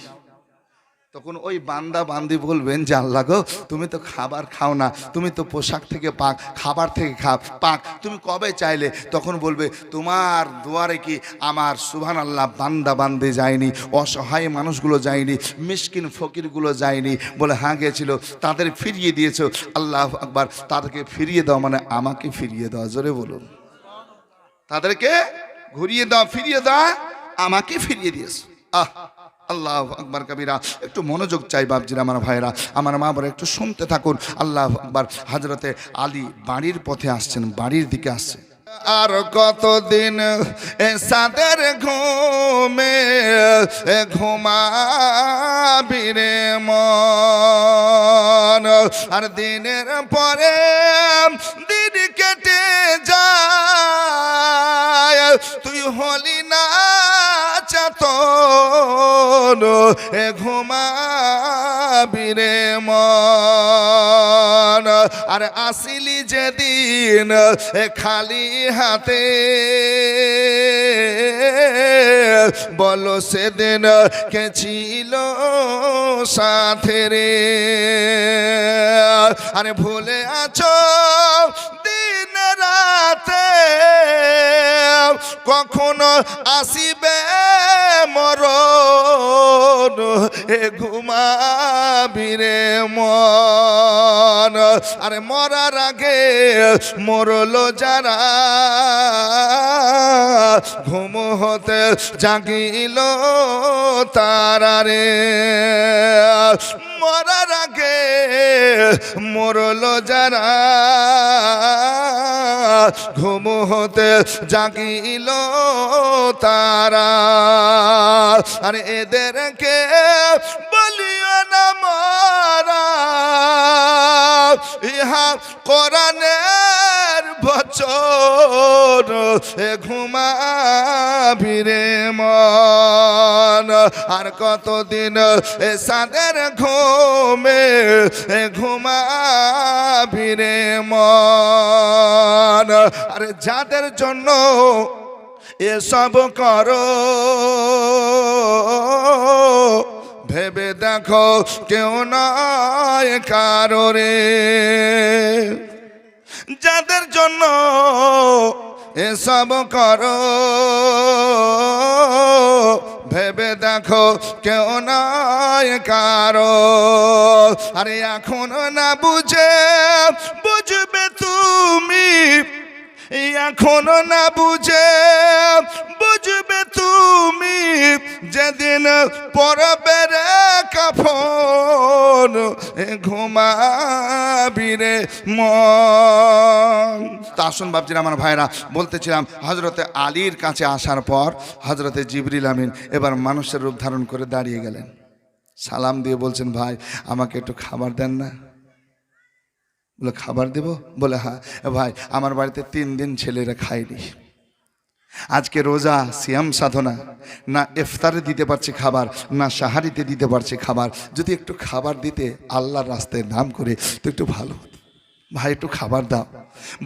তখন ওই বান্দা বান্দি বলবেন যে আল্লাহ গো তুমি তো খাবার খাও না, তুমি তো পোশাক থেকে পাক, খাবার থেকে পাক, তুমি কবে চাইলে? তখন বলবে তোমার দুয়ারে কি আমার সুবহানাল্লাহ বান্দা বান্দি যায়নি, অসহায় মানুষগুলো যায়নি, মিসকিন ফকিরগুলো যায়নি? বলে হ্যাঁ গিয়েছিল, তাদের ফিরিয়ে দিয়েছো। আল্লাহু আকবার। তাদেরকে ফিরিয়ে দাও মানে আমাকে ফিরিয়ে দাও। জোরে বলুন, তাদেরকে ঘুরিয়ে দাও, ফিরিয়ে দাও, আমাকে ফিরিয়ে দিয়েছো। আহ আল্লাহু আকবার কাবীরা। একটু মনোযোগ চাই বাপজিরা, আমার ভাইরা, আমার মা বোনেরা, একটু শুনতে থাকুন। আল্লাহু আকবার। হযরতে আলী বাড়ির পথে আসছেন, বাড়ির দিকে আসছে। আর কতদিন সাদের ঘুমে ঘুমাবি রে মন, আর দিনের পরে দিন কেটে যায়, তুই হলি না চেতন ঘুমাবি রে মন, আর আসিলি যেদিন খালি হাতে, বলো সেদিন কে ছিল সাথে রে, আরে ভুলে আছো দিন রাতে কখনো আসিবে মরণ, এ ঘুমাবি রে মন। আরে মরার আগে মরলো যারা, ঘুম হতে জাগিল তারা রে। মরার আগে মরলো যারা, ঘুম হতে জাগিল তারা। আর এদেরকে বলিও না মারা, ইহা কোরআনের বচন। এ ঘুমাবি রে মন। আর কতদিন এ সাদের ঘুমে এ ঘুমাবি রে মন। আরে যাদের জন্য এসব করো, ভেবে দেখো কেউ নয় কারো রে। যাদের জন্য এসব করো, ভেবে দেখো কেউ নয় কারো। আরে এখনো না বুঝবে তুমি, এখনো না বুঝবে তুমি, যেদিন পরবে রে কাফন। এ ঘুমাবি রে মন। তা আসুন বাপজিরা আমার ভাইরা, বলতেছিলাম হজরতে আলীর কাছে আসার পর হজরতে জিবরিল আমিন এবার মানুষের রূপ ধারণ করে দাঁড়িয়ে গেলেন। সালাম দিয়ে বলছেন, ভাই আমাকে একটু খাবার দেন না। বলে খাবার দেব? বলে হ্যাঁ। ভাই আমার বাড়িতে 3 দিন ছেলেরা খায়নি, আজকে রোজা সিয়াম সাধনা, না ইফতারে দিতে পারছি খাবার, না সাহারিতে দিতে পারছি খাবার। যদি একটু খাবার দিতে আল্লাহর রাস্তায় নাম করে তো একটু ভালো হতো। ভাই একটু খাবার দাও।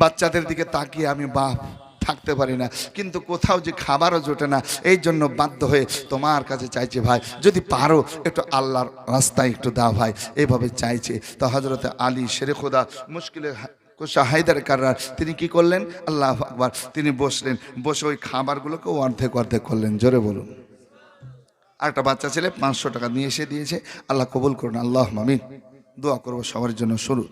বাচ্চাদের দিকে তাকিয়ে আমি বাপ থাকতে পারি না, কিন্তু কোথাও যে খাবারও জোটে না, এই জন্য বাধ্য হয়ে তোমার কাছে চাইছে ভাই, যদি পারো একটু আল্লাহর রাস্তায় একটু দাও ভাই, এইভাবে চাইছে। তো হজরতে আলী শেরে খোদা মুশকিলে কোষা হায়দার কাররার তিনি কি করলেন? আল্লাহু আকবার, তিনি বসলেন, বসে ওই খাবারগুলোকে অর্ধেক অর্ধেক করলেন। জোরে বলুন। আরেকটা বাচ্চা ছেলে 500 টাকা নিয়ে এসে দিয়েছে। আল্লাহ কবুল করুন, আল্লাহ আমিন। দোয়া করবো সবার জন্য। শুরু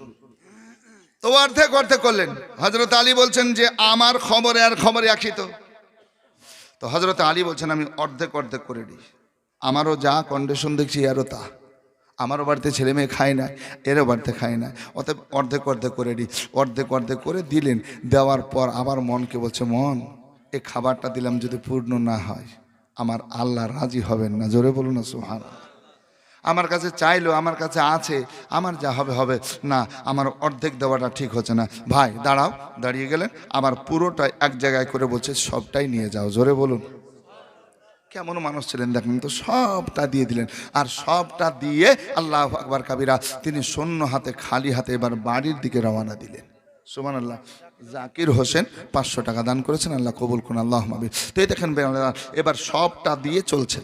তো অর্ধেক অর্ধেক করলেন। হজরত আলী বলছেন যে আমার খবরে আর খবরে একই তো হজরত আলী বলছেন আমি অর্ধেক অর্ধেক করে দিই। আমারও যা কন্ডিশন দেখছি এরও তা, আমারও বাড়িতে ছেলে মেয়ে খায় না, এরও বাড়িতে খায় না, অতএব অর্ধেক অর্ধেক করে দিই। অর্ধেক অর্ধেক করে দিলেন। দেওয়ার পর আবার মনকে বলছে, মন এই খাবারটা দিলাম যদি পূর্ণ না হয় আমার আল্লাহ রাজি হবেন না। জোরে বলুন না সুবহানাল্লাহ। আমার কাছে চাইলো, আমার কাছে আছে, আমার যা হবে হবে, না আমার অর্ধেক দেওয়াটা ঠিক হচ্ছে না। ভাই দাঁড়াও। দাঁড়িয়ে গেলেন, আবার পুরোটাই এক জায়গায় করে বলছে সবটাই নিয়ে যাও। জোরে বলুন। কেমন মানুষ ছিলেন দেখেন তো, সবটা দিয়ে দিলেন। আর সবটা দিয়ে আল্লাহু আকবার কাবিরা তিনি শূন্য হাতে, খালি হাতে এবার বাড়ির দিকে রওনা দিলেন। সুবহানাল্লাহ। জাকির হোসেন 500 টাকা দান করেছেন, আল্লাহ কবুল করুন, আল্লাহ আমিন। তো এই দেখেন এবার সবটা দিয়ে চলছে।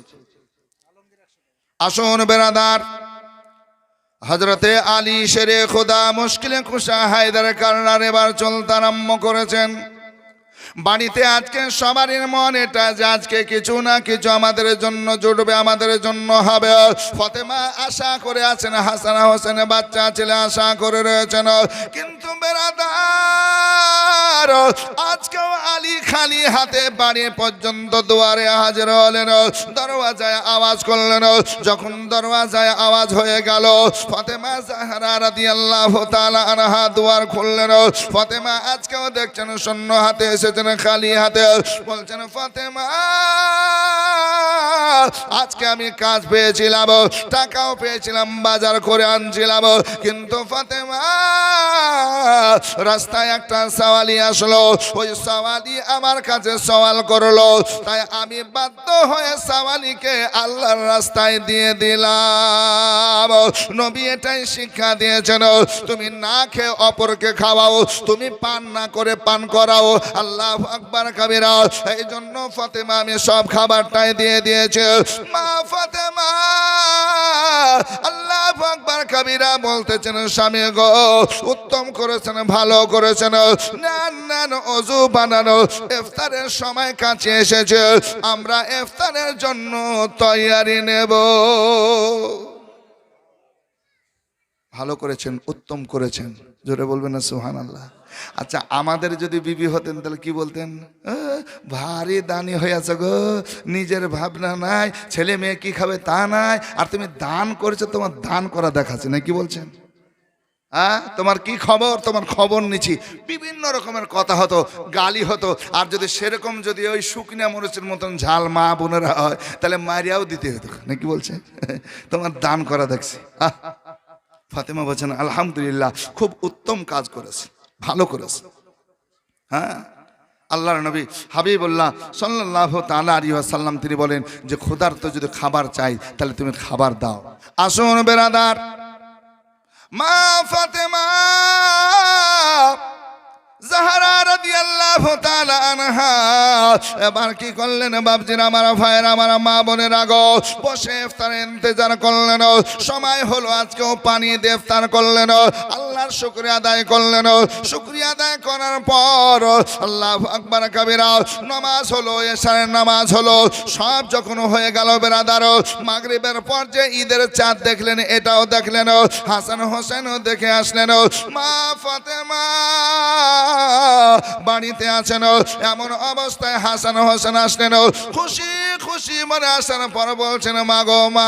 আসুন বেরাদার, হজরতে আলী শেরে খোদা মুশকিলে কুশা হায়দার কাররার এবার চলতে আরম্ভ করেছেন। বাড়িতে আজকে সবারই মন এটা যে আজকে কিছু না কিছু আমাদের জন্য জুটবে, আমাদের জন্য হবে। ফাতেমা আশা করে আছেন, হাসান হোসেন বাচ্চা ছেলে আশা করে রয়েছেন। কিন্তু বেরাদার আজকেও আলী খালি হাতে বাড়ি পর্যন্ত দুয়ারে হাজির হলেন। দরওয়াজায় আওয়াজ করলেন। যখন দরওয়াজায় আওয়াজ হয়ে গেল, ফাতেমা জাহরা রাদিয়াল্লাহু তাআলা আনহা দুয়ার খুললেন। ফাতেমা আজকেও দেখছেন শূন্য হাতে এসেছেন, খালি হাতে। বলছেন, ফাতেমা আজকে আমি কাজ পেয়েছিলাম, টাকাও পেয়েছিলাম, বাজার করে আনছিলাম, কিন্তু ফাতেমা রাস্তায় একটা সওয়ালি আসলো। ওই সওয়ালি আমার কাছে সওয়াল করলো, তাই আমি বাধ্য হয়ে সওয়ালিকে আল্লাহর রাস্তায় দিয়ে দিলাম। নবী এটাই শিক্ষা দিয়েছেন, তুমি না খেয়ে অপরকে খাওয়াও, তুমি পান না করে পান করাও। আল্লাহু আকবার কাবীরা। এই জন্য ফাতেমা আমি সব খাবারটাই দিয়ে দিয়েছে মা ফাতেমা। আল্লাহু আকবার কবিরা বলতেছেন স্বামী গো উত্তম করেছেন, ভালো করেছেন, নেন নেন ওযু বানানো, ইফতারের সময় কাছে এসেছে, আমরা ইফতারের জন্য তৈয়ারি নেব। ভালো করেছেন, উত্তম করেছেন, জোরে বলবেন না সুবহানাল্লাহ। আচ্ছা আমাদের যদি বিবি হতেন তাহলে কি বলতেন? ভারী দানি হয়ে আছে গো, নিজের ভাবনা নাই, ছেলে মেয়ে কি খাবে তা নাই, আর তুমি দান করেছো, তোমার দান করা দেখাচ্ছে না, কি বলছেন? তোমার কি খবর, তোমার খবর নিচ্ছি, বিভিন্ন রকমের কথা হতো, গালি হতো। আর যদি সেরকম যদি ওই শুকনা মরিচের মতন ঝাল মা বোনেরা হয় তাহলে মারিয়াও দিতে হতো না, কি বলছেন? তোমার দান করা দেখছি। ফাতেমা বলছেন আলহামদুলিল্লাহ, খুব উত্তম কাজ করেছে, ভালো করেছে। হ্যাঁ, আল্লাহর নবী হাবিবুল্লাহ সাল্লাল্লাহু তাআলা আলাইহি ওয়াসাল্লাম তিনি বলেন যে ক্ষুধার্ত যদি খাবার চাই তাহলে তুমি খাবার দাও। আসুন বেরাদার, মা ফাতেমা জাহরা রাদিয়াল্লাহু তাআলা আনহা এবার কি করলেন বাপজির, আমার ভাইয়ের, আমার মা বোনের আগো বসে ইফতারের ইন্তজার করলেন। সময় হলো, আজকেও পানি দিয়ে ইফতার করলেন, আল্লাহর শুকরিয়া আদায় করলেন। শুকরিয়া আদায় করার পর আল্লাহু আকবার কবিরা নামাজ হলো, এশারের নামাজ হলো, সব যখন হয়ে গেল বেরাদার, মাগরিবের পর যে ঈদের চাঁদ দেখলেন এটাও দেখলেন, হাসান হোসেনও দেখে আসলেন। মা ফাতেমা বাড়িতে আছেন, এমন অবস্থায় হাসান হোসেন আসলেন, খুশি খুশি মনে আসার পর বলছেন মা গো মা,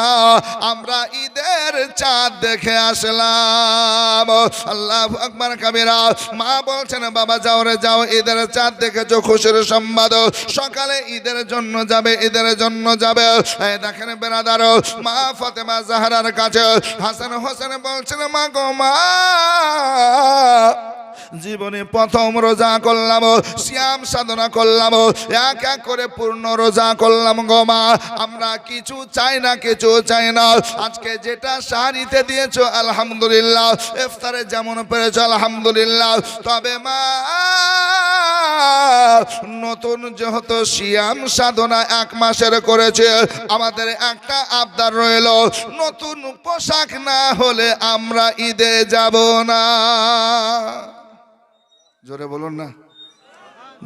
আমরা ঈদের চাঁদ দেখে আসলাম। আল্লাহু আকবার কবিরা। মা বলছেন বাবা যাও রে যাও, ঈদের চাঁদ দেখেছো, খুশির সংবাদ, সকালে ঈদের জন্য যাবে, ঈদের জন্য যাবে। এই দেখেন বেরাদার, মা ফাতেমা জাহরার কাছে হাসান হোসেন বলছেন মা গো মা, জীবনে প্রথম রোজা করলাম, সিয়াম সাধনা করলাম, এক এক করে পূর্ণ রোজা করলাম গো মা, আমরা কিছু চাই না, কিছু চাই না। আজকে যেটা সাহারিতে দিয়েছো আলহামদুলিল্লাহ, ইফতারে যেমন পেরেছো আলহামদুলিল্লাহ, তবে মা নতুন যেহেতু সিয়াম সাধনা 1 মাসের করেছে, আমাদের একটা আবদার রইল, নতুন পোশাক না হলে আমরা ঈদে যাব না। জোরে বলুন না,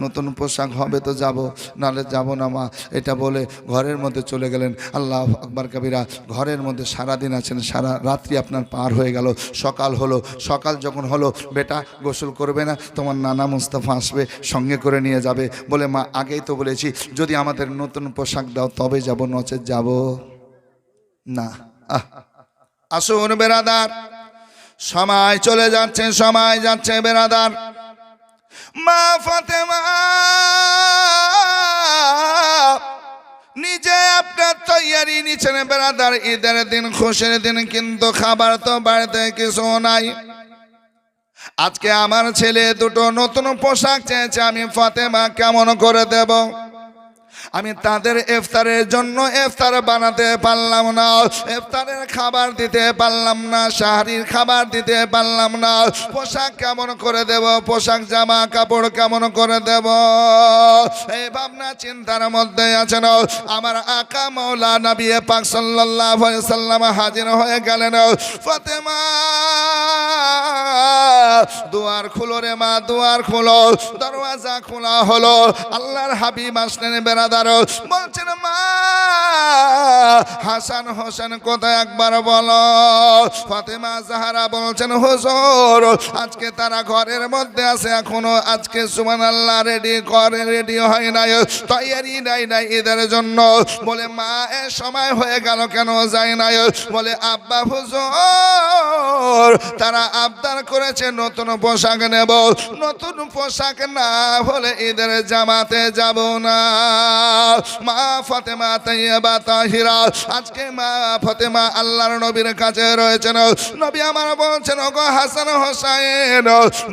নতুন পোশাক হবে তো যাব, নাহলে যাব না মা, এটা বলে ঘরের মধ্যে চলে গেলেন। আল্লাহু আকবার কবিরা। ঘরের মধ্যে সারাদিন আছেন, সারা রাত্রি আপনার পার হয়ে গেল, সকাল হলো। সকাল যখন হলো, বেটা গোসল করবে না, তোমার নানা মুস্তাফা আসবে, সঙ্গে করে নিয়ে যাবে। বলে মা আগেই তো বলেছি যদি আমাদের নতুন পোশাক দাও তবে যাব, নচেত যাব না। আসুন বেরাদার, সময় চলে যাচ্ছে, সময় যাচ্ছে বেরাদার। মা ফাতেমা নিজে আপনার তৈয়ারি নিচ্ছেন বেরাদার, ঈদের দিন, খুশির দিন, কিন্তু খাবার তো বাড়িতে কিছু নাই। আজকে আমার ছেলে দুটো নতুন পোশাক চেয়েছে, আমি ফাতেমা কেমন করে দেব? আমি তাদের ইফতারের জন্য ইফতার বানাতে পারলাম না, ইফতারের খাবার দিতে পারলাম না, সাহারির খাবার দিতে পারলাম না, পোশাক কেমন করে দেব, পোশাক জামা কাপড় কেমন করে দেব? এই ভাবনা চিন্তার মধ্যে আছেন। আমার আকা মাওলা নবী পাক সাল্লাল্লাহু আলাইহি সাল্লাম হাজির হয়ে গেলেন। ফাতেমা দুয়ার খুলো রে মা, দুয়ার খুলো। দরওয়াজা খোলা হলো, আল্লাহর হাবিব আসলেন বেরাদার। বলছেন মা হাসান হোসেন কোথায় একবার বলো। ফাতেমা জাহরা বলছেন হুজুর আজকে তারা ঘরের মধ্যে আছে, এখনো আজকে সুবহানাল্লাহ রেডি করে, রেডি হয় নাই, তৈয়ারি নাই ঈদের জন্য। বলে মা এ সময় হয়ে গেল কেন যায় নাই? বলে আব্বা হুজুর তারা আবদার করেছে নতুন পোশাক নেব, নতুন পোশাক না হলে ঈদের জামাতে যাব না। মা ফাতেমা তাইয়্যিবা তাহিরা, আজকে মা ফাতেমা আল্লাহর নবীর কাছে রয়েছেন। নবী আমার বলছেন ওগো হাসান হোসেন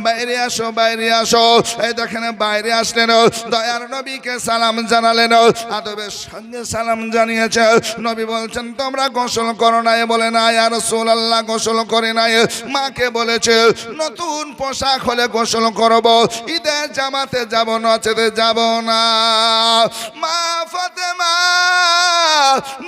বাইরে আসো, বাইরে আসো। এই দেখেন বাইরে আসলেন, দয়ার নবীকে সালাম জানালেন, আদবের সঙ্গে সালাম জানিয়েছে। নবী বলছেন তোমরা গোসল করো নাই? বলে না ইয়া রাসূলুল্লাহ গোসল করে নাই। মাকে বলেছে নতুন পোশাক হলে গোসল করব, ঈদের জামাতে যাব, নচেতে যাব না। মা ফাতেমা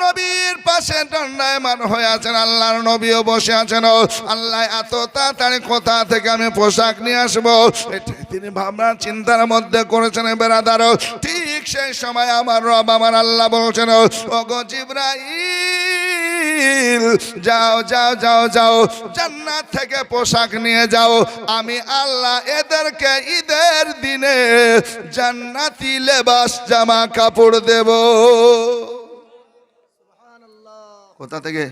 নবীর পাশে দণ্ডায়মান হয়ে আছেন, আল্লাহর নবীও বসে আছেন। আল্লাহ এত তাড়াতাড়ি কোথা থেকে আমি পোশাক নিয়ে আসবো, এটাই তিনি ভাবনা চিন্তার মধ্যে করেছেন বেরাদার। ঠিক সেই সময় আমার রব আমার আল্লাহ বলছেন, ওগো জিবরাইল যাও যাও যাও যাও, জান্নাত থেকে পোশাক নিয়ে যাও, আমি আল্লাহ এদেরকে ঈদের দিনে জান্নাতি লেবাস জামা কাপড় দেব। কোথা থেকে?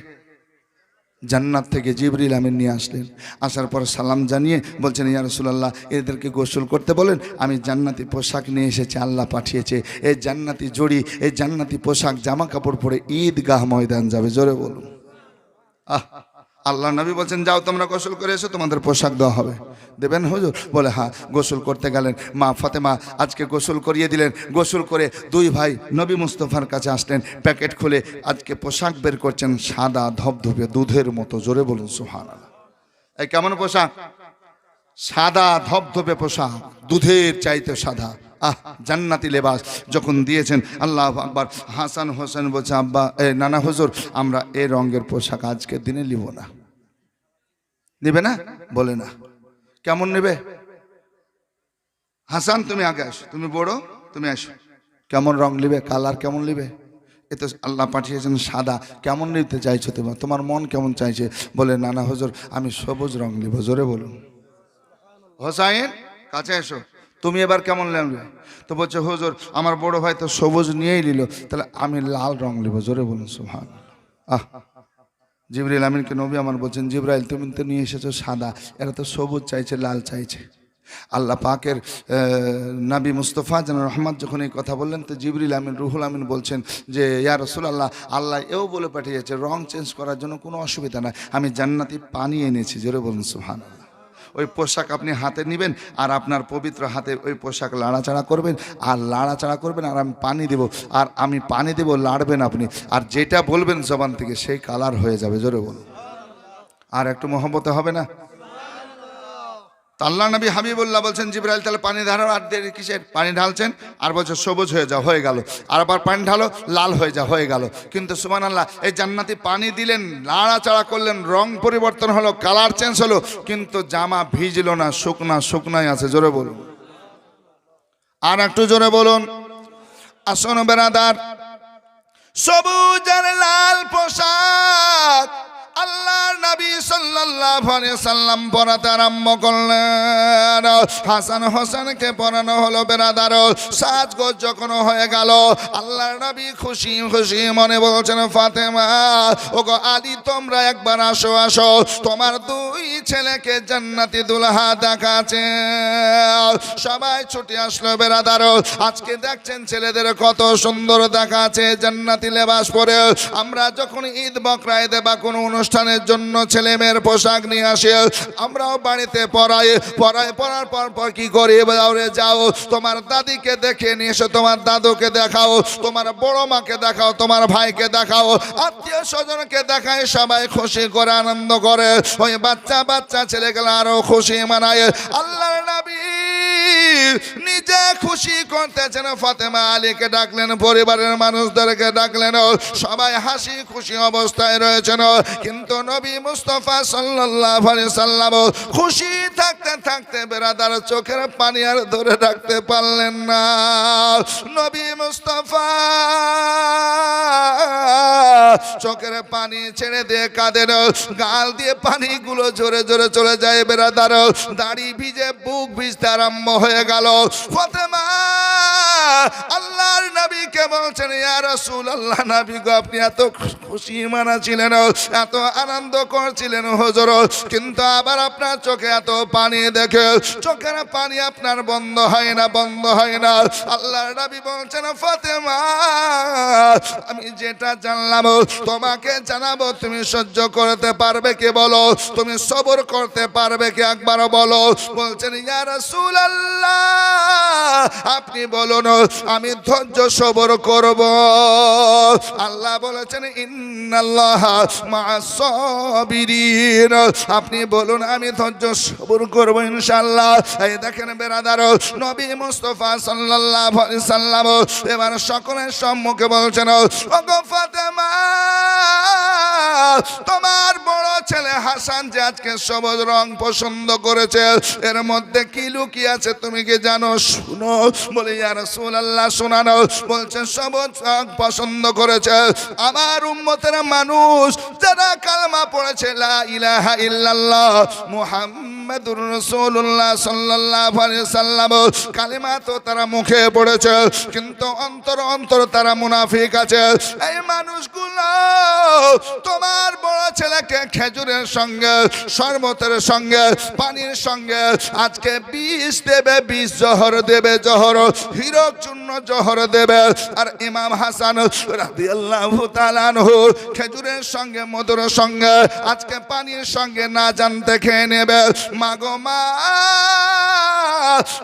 জান্নাত থেকে জিবরিল আমিন নিয়ে আসলেন। আসার পর সালাম জানিয়ে বলছেন, ইয়া রাসূলুল্লাহ এদেরকে গোসল করতে বলেন, আমি জান্নাতি পোশাক নিয়ে এসেছি, আল্লাহ পাঠিয়েছে। এই জান্নাতি জড়ি, এই জান্নাতি পোশাক জামা কাপড় পরে ঈদগাহ ময়দান যাবে। জোরে বলুন আল্লাহ নবী বলছেন, যাও তোমরা গোসল করে এসো, তোমাদের পোশাক দেওয়া হবে। দেবেন হুজুর? বলে হ্যাঁ। গোসল করতে গেলেন, মা ফাতেমা আজকে গোসল করিয়ে দিলেন। গোসল করে দুই ভাই নবী মুস্তফার কাছে আসলেন, প্যাকেট খুলে আজকে পোশাক বের করছেন, সাদা ধবধবে দুধের মতো। জোরে বলুন সুবহানাল্লাহ। এই কেমন পোশাক? সাদা ধবধবে পোশাক, দুধের চাইতে সাদা। জান্নাতি লেবাস যখন দিয়েছেন, আল্লাহ আকবার। হাসান হোসেন বলছে, আব্বা নানা হুজুর আমরা এই রঙের পোশাক আজকের দিনে নিব না। নিবে না? বলে না। কেমন নেবে? হাসান তুমি আগে আসো, তুমি বড়, তুমি আসো। কেমন রং নিবে? কালার কেমন নিবে? এ তো আল্লাহ পাঠিয়েছেন সাদা। কেমন নিতে চাইছো তোমার মন কেমন চাইছে? বলে নানা হুজুর আমি সবুজ রং নিব। জোরে বলুন। হোসাইন কাছে এসো, তুমি এবার কেমন নেবে? তো বলছে, হুজুর আমার বড় ভাই তো সবুজ নিয়েই নিল, তাহলে আমি লাল রং নেব। জোরে বলুন সুবহানাল্লাহ। জিবরাইল আমিনকে নবী আমার বলছেন, জিবরাইল তুমি তো নিয়ে এসেছো সাদা, এরা তো সবুজ চাইছে, লাল চাইছে। আল্লাহ পাকের নবী মুস্তফা যেন রহমত যখন এই কথা বললেন, তো জিবরিল আমিন রুহুল আমিন বলছেন যে ইয়া রাসূলুল্লাহ, আল্লাহ এও বলে পাঠিয়েছে রং চেঞ্জ করার জন্য কোনো অসুবিধা নাই, আমি জান্নাতি পানি এনেছি। জোরে বলুন সুবহানাল্লাহ। ওই পোশাক আপনি হাতে নেবেন, আর আপনার পবিত্র হাতে ওই পোশাক লাড়াচাড়া করবেন, আর লাড়াচাড়া করবেন, আর আমি পানি দেব, আর আমি পানি দেব, লাড়বেন আপনি, আর যেটা বলবেন জবান থেকে সেই কালার হয়ে যাবে। জোরে বলুন। আর একটু মহব্বতে হবে না? আল্লাহ নবী হাবিবুল্লাহ বলছেন, জিবরাইল তাহলে পানি ঢালো। আর দেরি কিসের? পানি ঢালছেন, আর বলছে সবুজ হয়ে যাও, হয়ে গেল। আর আবার পানি ঢালো, লাল হয়ে যাও, হয়ে গেল। কিন্তু সুবহানাল্লাহ, এই জান্নাতি পানি দিলেন, লাড়াচাড়া করলেন, রং পরিবর্তন হলো, কালার চেঞ্জ হলো, কিন্তু জামা ভিজলো না, শুকনাই আছে। জোরে বলুন। আর একটু জোরে বলুন। আসুন বেরাদার, সবুজ আর লাল পোশাক আল্লাহর নবী সাল্লাল্লাহু আলাইহি সাল্লাম পরাতে আরম্ভ করলেন। হাসান হোসেনকে পরানো হলো বেরাদার। সাজগোজ যখন হয়ে গেল, আল্লাহর নবী খুশি খুশি মনে বলছেন, ফাতেমা ওগো আলী তোমরা একবার আসো আসো, তোমার দুই ছেলেকে জান্নাতি দুলহা দেখাচ্ছে। সবাই ছুটে আসলো বেরাদার। আজকে দেখছেন ছেলেদের কত সুন্দর দেখাচ্ছে জান্নাতি লেবাস পরে। আমরা যখন ঈদ বকরা ঈদে বা কোনো অনুষ্ঠানের জন্য ছেলে মেয়ের পোশাক নিয়ে আসে, আমরাও বাড়িতে পরার পর কি করি? যাও তোমার দাদিকে দেখে নিয়ে এসো, তোমার দাদুকে দেখাও, তোমার বড় মাকে দেখাও, তোমার ভাইকে দেখাও, আত্মীয় স্বজনকে দেখায়, সবাই খুশি করে আনন্দ করে। ওই বাচ্চা ছেলেগুলো আরো খুশি মানায়। আল্লাহর নবী নিজে খুশি করতেছেন, ফাতেমা আলীকে ডাকলেন, পরিবারের মানুষদেরকে ডাকলেন, সবাই হাসি খুশি অবস্থায় রয়েছেন। কিন্তু নবী মুস্তফা সাল্লাল্লাহু আলাইহি সাল্লাম খুশি থাকতে থাকতে বেরাদার চোখের পানি আর ধরে রাখতে পারলেন না। নবী মুস্তফা চোখের পানি ছেড়ে দিয়ে কাঁদেন, গাল দিয়ে পানিগুলো জোরে জোরে চলে যায় বেরাদার। দাড়ি ভিজে বুক ভিজতে আরম্ভ হয়ে গেল। ফাতেমা আল্লাহর নবীকে বলছেন, ইয়া রাসূলুল্লাহ, নবী গো আপনি এত খুশি মানা ছিলেন, এত আনন্দ করছিলেন হুজুর, কিন্তু আবার আপনার চোখে এত পানি দেখে চোখের পানি আপনার বন্ধ হয় না। আল্লাহর নবী বলছেন, ফাতেমা আমি যেটা জানলাম তোমাকে জানাবো, তুমি সহ্য করতে পারবে কি বলো? তুমি সবর করতে পারবে কি? একবার বলো। বলছেন, ইয়া রাসূলুল্লাহ আপনি বলুন আমি ধৈর্য সবর করব। আল্লাহ বলেছেন ইন্নাল্লাহা মা'আস সাবিরিন, আপনি বলুন আমি ধৈর্য সবর করব ইনশাআল্লাহ। এই দেখেন বেরাদার, নবী মুস্তাফা সাল্লাল্লাহু আলাইহি সাল্লাম এবার সকলের সম্মুখে বলছেন, ওগো ফাতেমা, তোমার বড় ছেলে হাসান যে আজকে সবুজ রং পছন্দ করেছে, এর মধ্যে কি লুকিয়ে আছে তুমি কি জানো? শুনো। বলে ইয়া রাসূলুল্লাহ শোনানো। বলছে সবুজ রং পছন্দ করেছে আমার উম্মতের মানুষ যারা কালেমা পড়েছে লা ইলাহা ইল্লাল্লাহ মুহাম্মাদুর রাসূলুল্লাহ সাল্লাল্লাহু আলাইহি সাল্লাম, কালেমা তো তারা মুখে পড়েছে কিন্তু অন্তর তারা মুনাফিক আছে। এই মানুষগুলো তোমার বড় ছেলেকে খেজুরের সঙ্গে, শরবতের সঙ্গে, পানির সঙ্গে আজকে বিষ দেবে, বিষ জহর দেবে, জহর হীরক চূর্ণ জহর দেবে। আর ইমাম হাসান রাদিয়াল্লাহু তাআলা আনহু খেজুরের সঙ্গে, মধুর সঙ্গে, আজকে পানির সঙ্গে না জানতে খেয়ে নেবে। মাগো মা,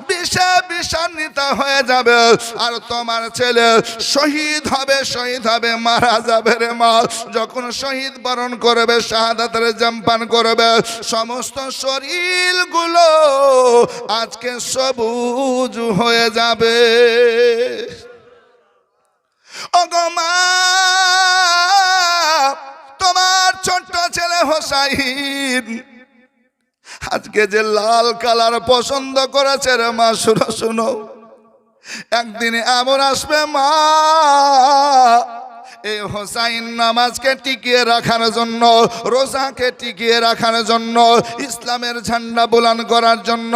বিষে বিষান্বিত হয়ে যাবে আর তোমার ছেলে শহীদ হবে, শহীদ হবে, মারা যাবে রে মা। যখন শহীদ বরণ করবে, শাহাদাতের জাম পান করবে, সমস্ত শরীরগুলো আজকে সবুজ হয়ে যাবে। ওগো মা, তোমার ছোট্ট ছেলে হোসাইন আজকে যে লাল কালার পছন্দ করেছে রে মা, শুনো শুনো, একদিন এমন আসবে মা, এই হোসাইন নামাজকে টিকিয়ে রাখার জন্য, রোজাকে টিকিয়ে রাখার জন্য, ইসলামের ঝান্ডা বুলান করার জন্য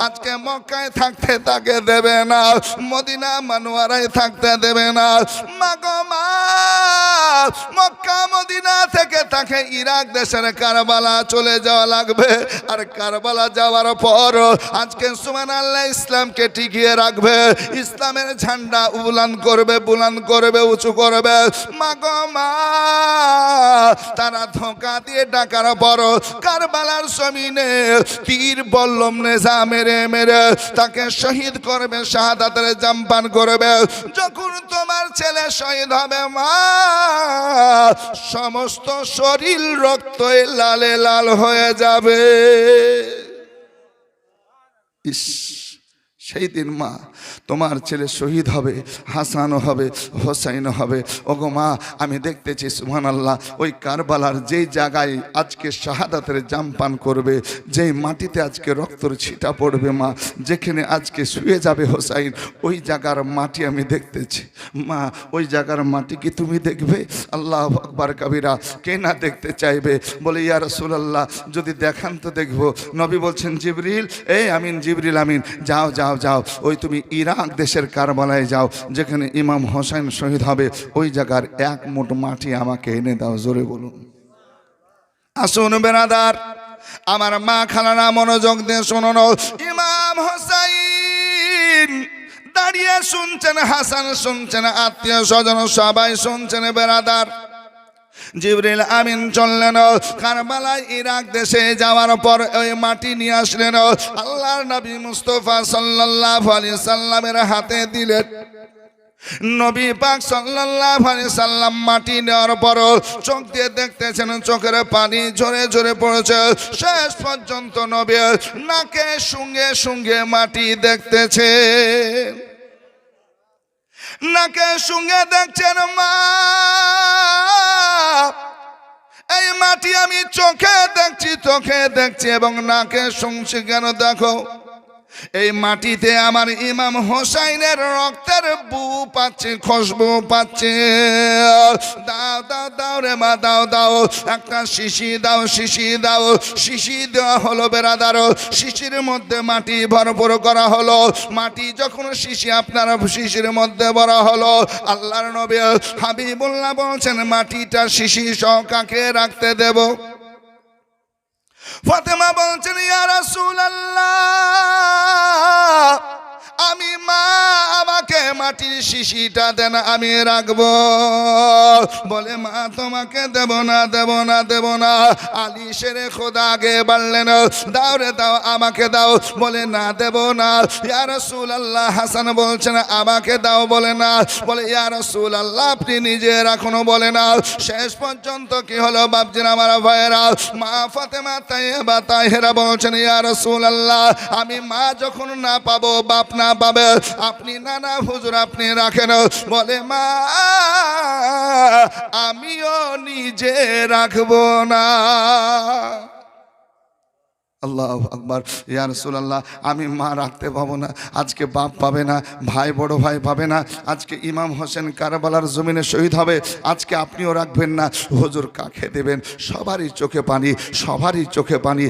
আজকে মক্কায় থাকতে তাকে দেবে না, মদিনা মানোয়ারায় থাকতে দেবে না। মাগো মা, মক্কা মদিনা থেকে তাকে ইরাক দেশের কারবালা চলে যাওয়া লাগবে। আর কারবালা যাওয়ার পর আজকে সুবহানাল্লাহ ইসলামকে টিকিয়ে রাখবে, ইসলামের ঝান্ডা বুলান করবে, বুলান করবে, উঁচু করবে। মাগো মা, তারা ধোঁকা দিয়ে ডাকার পর কারবালার জমিনে তীর বল্লম নেজা মেরে মেরে তাকে শহীদ করবে, শাহাদাতের জাম পান করবে। যখন তোমার ছেলে শহীদ হবে মা, সমস্ত শরীর রক্তে লালে লাল হয়ে যাবে। ইস, সেই দিন মা তোমার ছেলে শহীদ হবে, হাসানও হবে, হোসাইনও হবে। ওগো মা, আমি দেখতেছি সুবহানাল্লাহ ওই কারবালার যেই জায়গায় আজকে শাহাদাতের জাম পান করবে, যেই মাটিতে আজকে রক্তর ছিটা পড়বে মা, যেখানে আজকে শুয়ে যাবে হোসাইন, ওই জায়গার মাটি আমি দেখতেছি মা। ওই জায়গার মাটি কি তুমি দেখবে? আল্লাহু আকবার কাবীরা, কে না দেখতে চাইবে? বলে ইয়া রাসূলুল্লাহ যদি দেখান তো দেখবো। নবী বলছেন জিবরিল, এই আমিন, জিবরিল আমিন, যাও যাও যাও, ওই তুমি ইরাক দেশের কারবালায় যাও, যেখানে ইমাম হোসেন শহীদ হবে, ওই জায়গার এক মুঠ মাটি আমাকে এনে দাও। জোরে বলুন। আসুন বেরাদার, আমার মা খালারা মনোযোগ দিয়ে শুনুন। ইমাম হোসেন দাঁড়িয়ে শুনছেন, হাসান শুনছেন, আত্মীয় স্বজন সবাই শুনছেন বেরাদার। জিবরিল আমিন চললেন কারবালায়, ইরাক দেশে যাওয়ার পর ওই মাটি নিয়ে আসলেন, আল্লাহর নবী মুস্তাফা সাল্লাল্লাহু আলাইহি সাল্লামের হাতে দিলেন। নবী পাক সাল্লাল্লাহু আলাইহি সাল্লাম মাটি নেওয়ার পর চোখ দিয়ে দেখতেছেন চোখের পানি ঝরে ঝরে পড়েছে। শেষ পর্যন্ত নবী নাকে সঙ্গে সঙ্গে মাটি দেখতেছে, নাকে সঙ্গে দেখছেন মা, এই মাটি আমি চোখে দেখছি, চোখে দেখছি এবং নাকে শুনছি। কেন? দেখো এই মাটিতে আমার ইমাম হোসাইনের রক্তের বু পাচ্ছে, খুশবু পাচ্ছে। দাও দাও দাও রে মা, দাও দাও, একটা শিশি দাও, শিশি দাও। শিশি দেওয়া হলো বেরাদার, শিশির মধ্যে মাটি ভরপুর করা হলো। মাটি যখন শিশি আপনার শিশির মধ্যে ভরা হলো, আল্লাহর নবী হাবিবুল্লাহ বলছেন মাটিটা শিশি সহ কাকে রাখতে দেব? ফাতেমা বলছেন ইয়া রাসূলুল্লাহ, আমি মা, আমাকে মাটির শিশিটা দেন আমি রাখবো। বলে মা তোমাকে দেব না দেব না দেব না। আলী শেরে খোদা আগে বাড়লেন, দাও রে দাও আমাকে দাও। বলে না দেব না। ইয়া রাসূলুল্লাহ হাসান বলছেন আমাকে দাও, বলে না। বলে ইয়া রাসূলুল্লাহ আপনি নিজে রাখুন, বলে না। শেষ পর্যন্ত কি হলো বাপজিরা আমার ভাইয়েরা, মা ফাতেমা তাইয়্যিবা তাহেরা বলছেন ইয়া রাসূলুল্লাহ আমি মা যখন না পাবো, বাপ না পাবে, আপনি না না হুজুর আপনি রাখেন। বলে মা আমিও নিজে রাখবো না। আল্লাহু আকবার। ইয়া রাসূলুল্লাহ আমি মা রাখতে পাবো না, আজকে বাপ পাবে না, ভাই বড় ভাই পাবে না, আজকে ইমাম হোসেন কারবালার জমিনে শহীদ হবে, আজকে আপনিও রাখবেন না। হুজুর কাকে দেবেন? সবারই চোখে পানি, সবারই চোখে পানি।